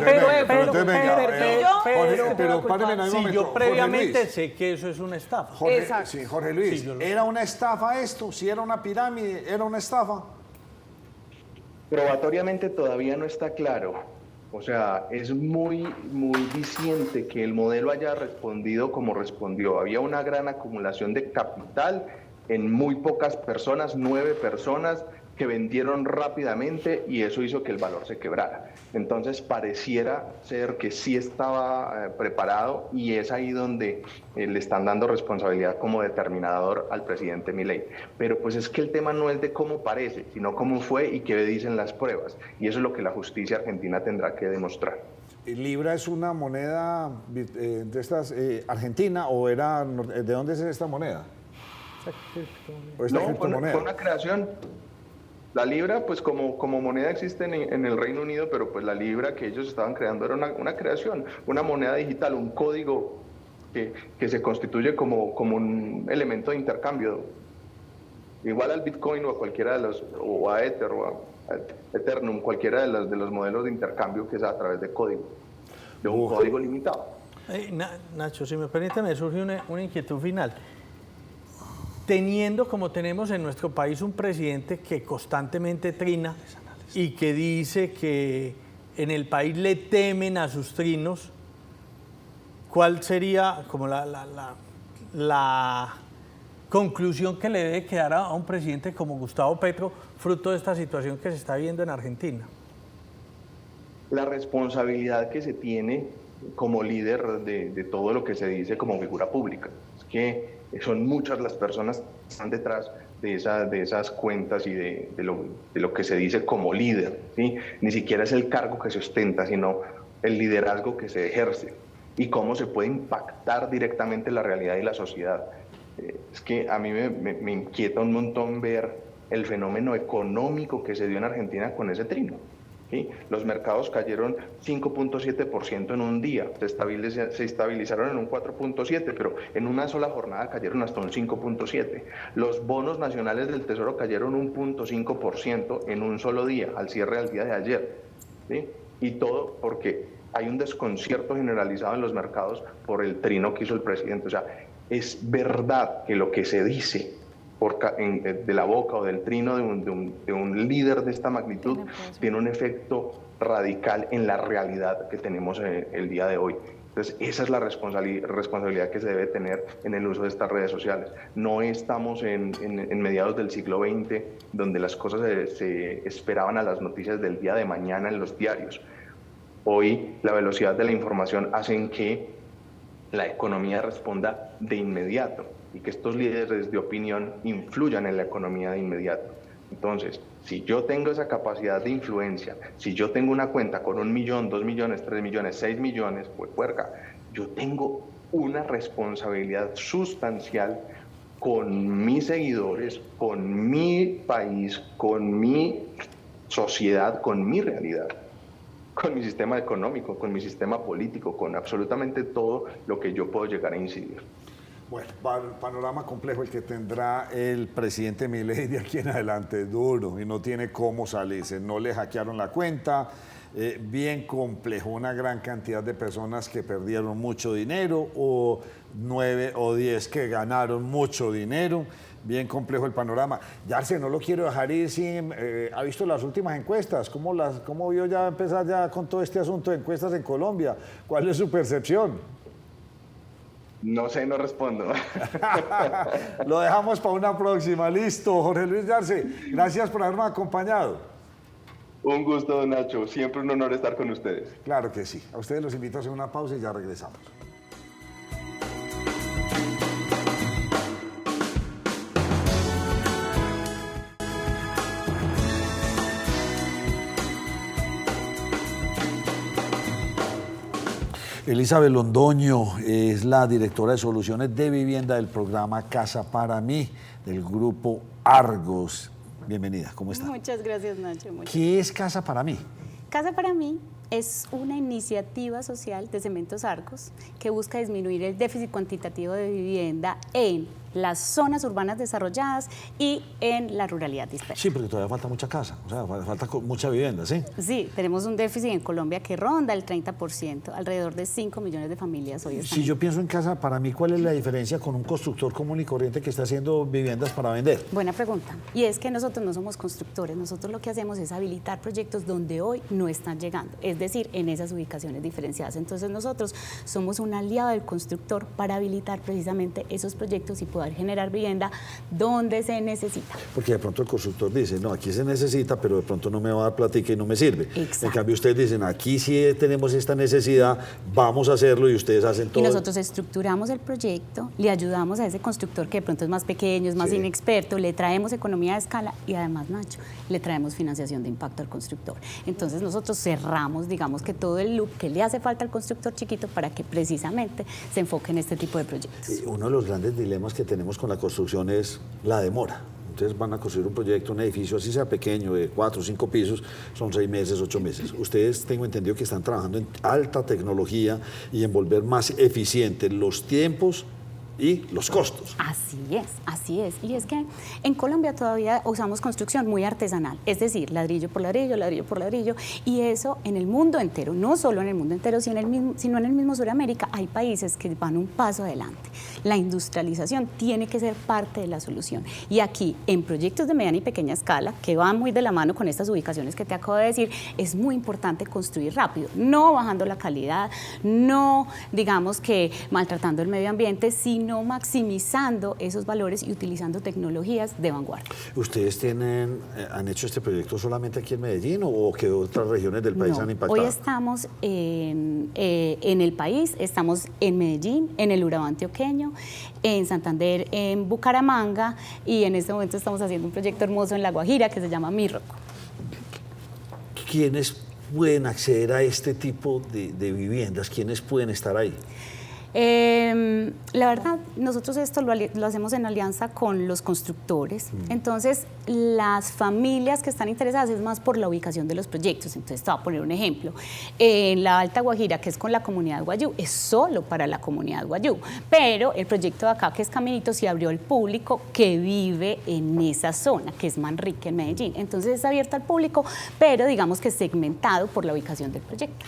pero páreme ahí un Si momento. yo previamente Jorge Luis. sé que eso es una estafa. Exacto. Sí, Jorge Luis, Sí, yo lo sé. ¿era una estafa esto? Si era una pirámide, ¿era una estafa? Probatoriamente todavía no está claro. O sea, es muy diciente que el modelo haya respondido como respondió. Había una gran acumulación de capital en muy pocas personas, 9 personas, que vendieron rápidamente, y eso hizo que el valor se quebrara. Entonces pareciera ser que sí estaba preparado, y es ahí donde le están dando responsabilidad como determinador al presidente Milei. Pero pues es que el tema no es de cómo parece, sino cómo fue y qué dicen las pruebas, y eso es lo que la justicia argentina tendrá que demostrar. ¿Libra es una moneda de estas argentina, o de dónde es esta moneda? ¿O esta No, criptomoneda? fue una creación. La libra, pues como moneda existe en el Reino Unido, pero pues la libra que ellos estaban creando era una creación, una moneda digital, un código que se constituye como un elemento de intercambio igual al Bitcoin o a cualquiera de los, o a Ether o a Ethereum, cualquiera de los modelos de intercambio que es a través de código, de un código limitado. Nacho, si me permite, me surge una inquietud final. Teniendo como tenemos en nuestro país un presidente que constantemente trina y que dice que en el país le temen a sus trinos, ¿cuál sería como la conclusión que le debe quedar a un presidente como Gustavo Petro, fruto de esta situación que se está viendo en Argentina? La responsabilidad que se tiene como líder de todo lo que se dice como figura pública. Es que son muchas las personas que están detrás de esas cuentas y de lo que se dice como líder, ¿sí? Ni siquiera es el cargo que se ostenta, sino el liderazgo que se ejerce y cómo se puede impactar directamente la realidad y la sociedad. Es que a mí me inquieta un montón ver el fenómeno económico que se dio en Argentina con ese trino. ¿Sí? Los mercados cayeron 5.7% en un día, se estabilizaron en un 4.7%, pero en una sola jornada cayeron hasta un 5.7%. Los bonos nacionales del Tesoro cayeron un 0.5% en un solo día, al cierre del día de ayer. ¿Sí? Y todo porque hay un desconcierto generalizado en los mercados por el trino que hizo el presidente. O sea, es verdad que lo que se dice de la boca o del trino de un líder de esta magnitud tiene un efecto radical en la realidad que tenemos el día de hoy. Entonces, esa es la responsabilidad que se debe tener en el uso de estas redes sociales. No estamos en mediados del siglo XX, donde las cosas se esperaban a las noticias del día de mañana en los diarios. Hoy, la velocidad de la información hace que la economía responda de inmediato y que estos líderes de opinión influyan en la economía de inmediato. Entonces, si yo tengo esa capacidad de influencia, si yo tengo una cuenta con 1 millón, 2 millones, 3 millones, 6 millones, pues puerca, yo tengo una responsabilidad sustancial con mis seguidores, con mi país, con mi sociedad, con mi realidad, con mi sistema económico, con mi sistema político, con absolutamente todo lo que yo puedo llegar a incidir. Bueno, panorama complejo el que tendrá el presidente Milei de aquí en adelante, duro, y no tiene cómo salirse. No le hackearon la cuenta, bien complejo, una gran cantidad de personas que perdieron mucho dinero, o 9 o 10 que ganaron mucho dinero. Bien complejo el panorama. Yarse, no lo quiero dejar ir sin... ¿Ha visto las últimas encuestas? ¿Cómo vio ya empezar ya con todo este asunto de encuestas en Colombia? ¿Cuál es su percepción? No sé, no respondo. Lo dejamos para una próxima. Listo, Jorge Luis Yarse. Gracias por haberme acompañado. Un gusto, don Nacho. Siempre un honor estar con ustedes. Claro que sí. A ustedes los invito a hacer una pausa y ya regresamos. Elizabeth Londoño es la directora de soluciones de vivienda del programa Casa para Mí, del grupo Argos. Bienvenida, ¿cómo está? Muchas gracias, Nacho. ¿Qué es Casa para Mí? Casa para Mí es una iniciativa social de Cementos Argos que busca disminuir el déficit cuantitativo de vivienda en las zonas urbanas desarrolladas y en la ruralidad dispersa. Sí, porque todavía falta mucha casa, o sea, falta mucha vivienda, ¿sí? Sí, tenemos un déficit en Colombia que ronda el 30%, alrededor de 5 millones de familias hoy están. Si yo pienso en Casa para Mí, ¿cuál es la diferencia con un constructor común y corriente que está haciendo viviendas para vender? Buena pregunta. Y es que nosotros no somos constructores, nosotros lo que hacemos es habilitar proyectos donde hoy no están llegando, es decir, en esas ubicaciones diferenciadas. Entonces nosotros somos un aliado del constructor para habilitar precisamente esos proyectos y poder generar vivienda donde se necesita. Porque de pronto el constructor dice, no, aquí se necesita, pero de pronto no me va a dar platica y no me sirve. Exacto. En cambio ustedes dicen, aquí sí tenemos esta necesidad, vamos a hacerlo y ustedes hacen todo. Y nosotros estructuramos el proyecto, le ayudamos a ese constructor que de pronto es más pequeño, es más inexperto, le traemos economía de escala y además, Nacho, le traemos financiación de impacto al constructor. Entonces nosotros cerramos, digamos que todo el loop que le hace falta al constructor chiquito para que precisamente se enfoque en este tipo de proyectos. Uno de los grandes dilemas que tenemos con la construcción es la demora. Ustedes van a construir un proyecto, un edificio, así sea pequeño, de 4 o 5 pisos, son 6 meses, 8 meses. Ustedes, tengo entendido que están trabajando en alta tecnología y en volver más eficientes los tiempos y los costos. Así es, así es. Y es que en Colombia todavía usamos construcción muy artesanal, es decir, ladrillo por ladrillo, ladrillo por ladrillo, y eso en el mundo entero, no solo en el mundo entero, sino en el mismo Sudamérica, hay países que van un paso adelante. La industrialización tiene que ser parte de la solución. Y aquí, en proyectos de mediana y pequeña escala, que van muy de la mano con estas ubicaciones que te acabo de decir, es muy importante construir rápido, no bajando la calidad, no, digamos que maltratando el medio ambiente, sino maximizando esos valores y utilizando tecnologías de vanguardia. ¿Ustedes han hecho este proyecto solamente aquí en Medellín o qué otras regiones del país han impactado? Hoy estamos en el país, estamos en Medellín, en el Urabá antioqueño, en Santander, en Bucaramanga, y en este momento estamos haciendo un proyecto hermoso en La Guajira que se llama Mirroco. ¿Quiénes pueden acceder a este tipo de viviendas? ¿Quiénes pueden estar ahí? La verdad, nosotros esto lo hacemos en alianza con los constructores. Entonces, las familias que están interesadas es más por la ubicación de los proyectos. Entonces, te voy a poner un ejemplo. En la Alta Guajira, que es con la comunidad Guayú, es solo para la comunidad Guayú. Pero el proyecto de acá, que es Caminito, se abrió al público que vive en esa zona, que es Manrique, en Medellín. Entonces, es abierto al público, pero digamos que segmentado por la ubicación del proyecto.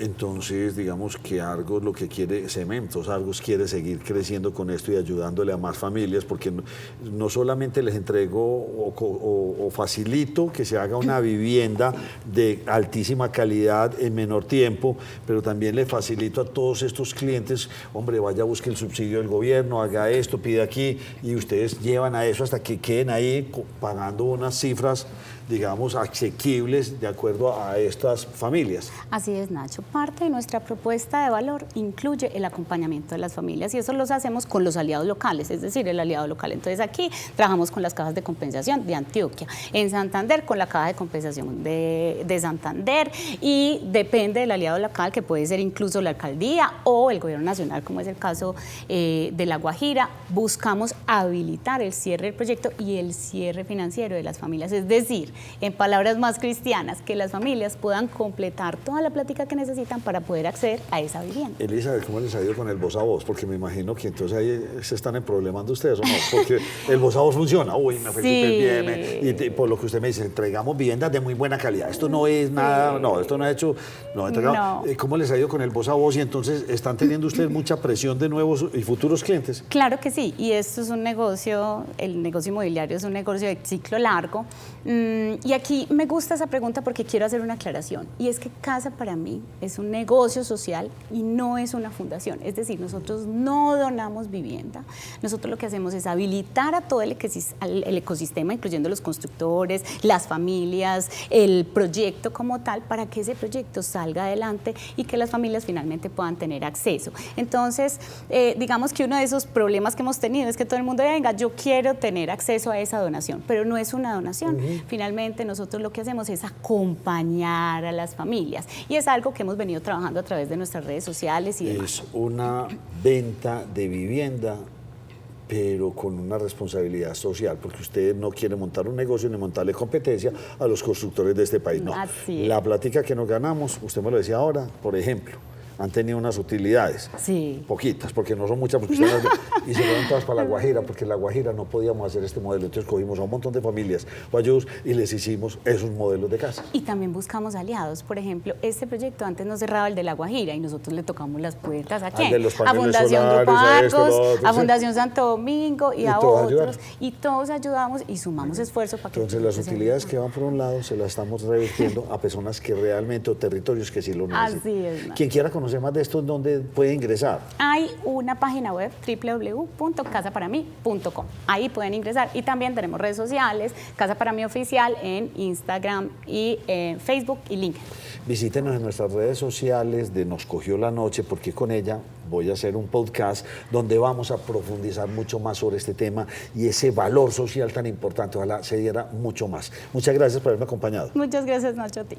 Entonces, digamos que Argos lo que quiere, Cementos Argos quiere seguir creciendo con esto y ayudándole a más familias, porque no solamente les entrego o facilito que se haga una vivienda de altísima calidad en menor tiempo, pero también le facilito a todos estos clientes, hombre, vaya, busque el subsidio del gobierno, haga esto, pide aquí, y ustedes llevan a eso hasta que queden ahí pagando unas cifras, digamos, asequibles de acuerdo a estas familias. Así es, Nacho. Parte de nuestra propuesta de valor incluye el acompañamiento de las familias y eso los hacemos con los aliados locales, es decir, el aliado local. Entonces aquí trabajamos con las cajas de compensación de Antioquia, en Santander con la caja de compensación de Santander, y depende del aliado local, que puede ser incluso la alcaldía o el gobierno nacional, como es el caso de La Guajira. Buscamos habilitar el cierre del proyecto y el cierre financiero de las familias, es decir, en palabras más cristianas, que las familias puedan completar toda la plática que necesitan para poder acceder a esa vivienda. Elizabeth, ¿cómo les ha ido con el voz a voz? Porque me imagino que entonces ahí se están problemando ustedes, ¿o no? Porque el voz a voz funciona. Uy, me fue súper bien. Y por lo que usted me dice, entregamos viviendas de muy buena calidad. Esto no es nada, no, esto no ha hecho, no, entregamos. No. ¿Cómo les ha ido con el voz a voz? Y entonces, ¿están teniendo ustedes mucha presión de nuevos y futuros clientes? Claro que sí, y esto es un negocio, el negocio inmobiliario es un negocio de ciclo largo. Y aquí me gusta esa pregunta porque quiero hacer una aclaración, y es que Casa para mí es un negocio social y no es una fundación, es decir, nosotros no donamos vivienda, nosotros lo que hacemos es habilitar a todo el ecosistema, incluyendo los constructores, las familias, el proyecto como tal, para que ese proyecto salga adelante y que las familias finalmente puedan tener acceso. Entonces, digamos que uno de esos problemas que hemos tenido es que todo el mundo venga, yo quiero tener acceso a esa donación, pero no es una donación. Finalmente nosotros lo que hacemos es acompañar a las familias y es algo que hemos venido trabajando a través de nuestras redes sociales y demás. Es una venta de vivienda, pero con una responsabilidad social, porque usted no quiere montar un negocio ni montarle competencia a los constructores de este país, no. La plática que nos ganamos, usted me lo decía ahora, por ejemplo, han tenido unas utilidades, poquitas, porque no son muchas, porque ustedes y se fueron todas para La Guajira, porque en La Guajira no podíamos hacer este modelo, entonces cogimos a un montón de familias guayús y les hicimos esos modelos de casa. Y también buscamos aliados, por ejemplo, este proyecto antes no cerraba el de La Guajira y nosotros le tocamos las puertas a quién, a Fundación Grupo Argos, a Fundación Santo Domingo y a otros, y todos ayudamos y sumamos esfuerzo para que... Entonces las utilidades que van por un lado se las estamos revirtiendo a personas que realmente, o territorios que sí lo necesitan. Así es, ¿no? Quien quiera conocer más de esto, ¿dónde puede ingresar? Hay una página web, www.casaparamí.com. Ahí pueden ingresar y también tenemos redes sociales, Casa para Mí Oficial en Instagram y Facebook y LinkedIn. Visítenos en nuestras redes sociales de Nos Cogió la Noche, porque con ella voy a hacer un podcast donde vamos a profundizar mucho más sobre este tema y ese valor social tan importante. Ojalá se diera mucho más. Muchas gracias por haberme acompañado. Muchas gracias, Nacho, a ti.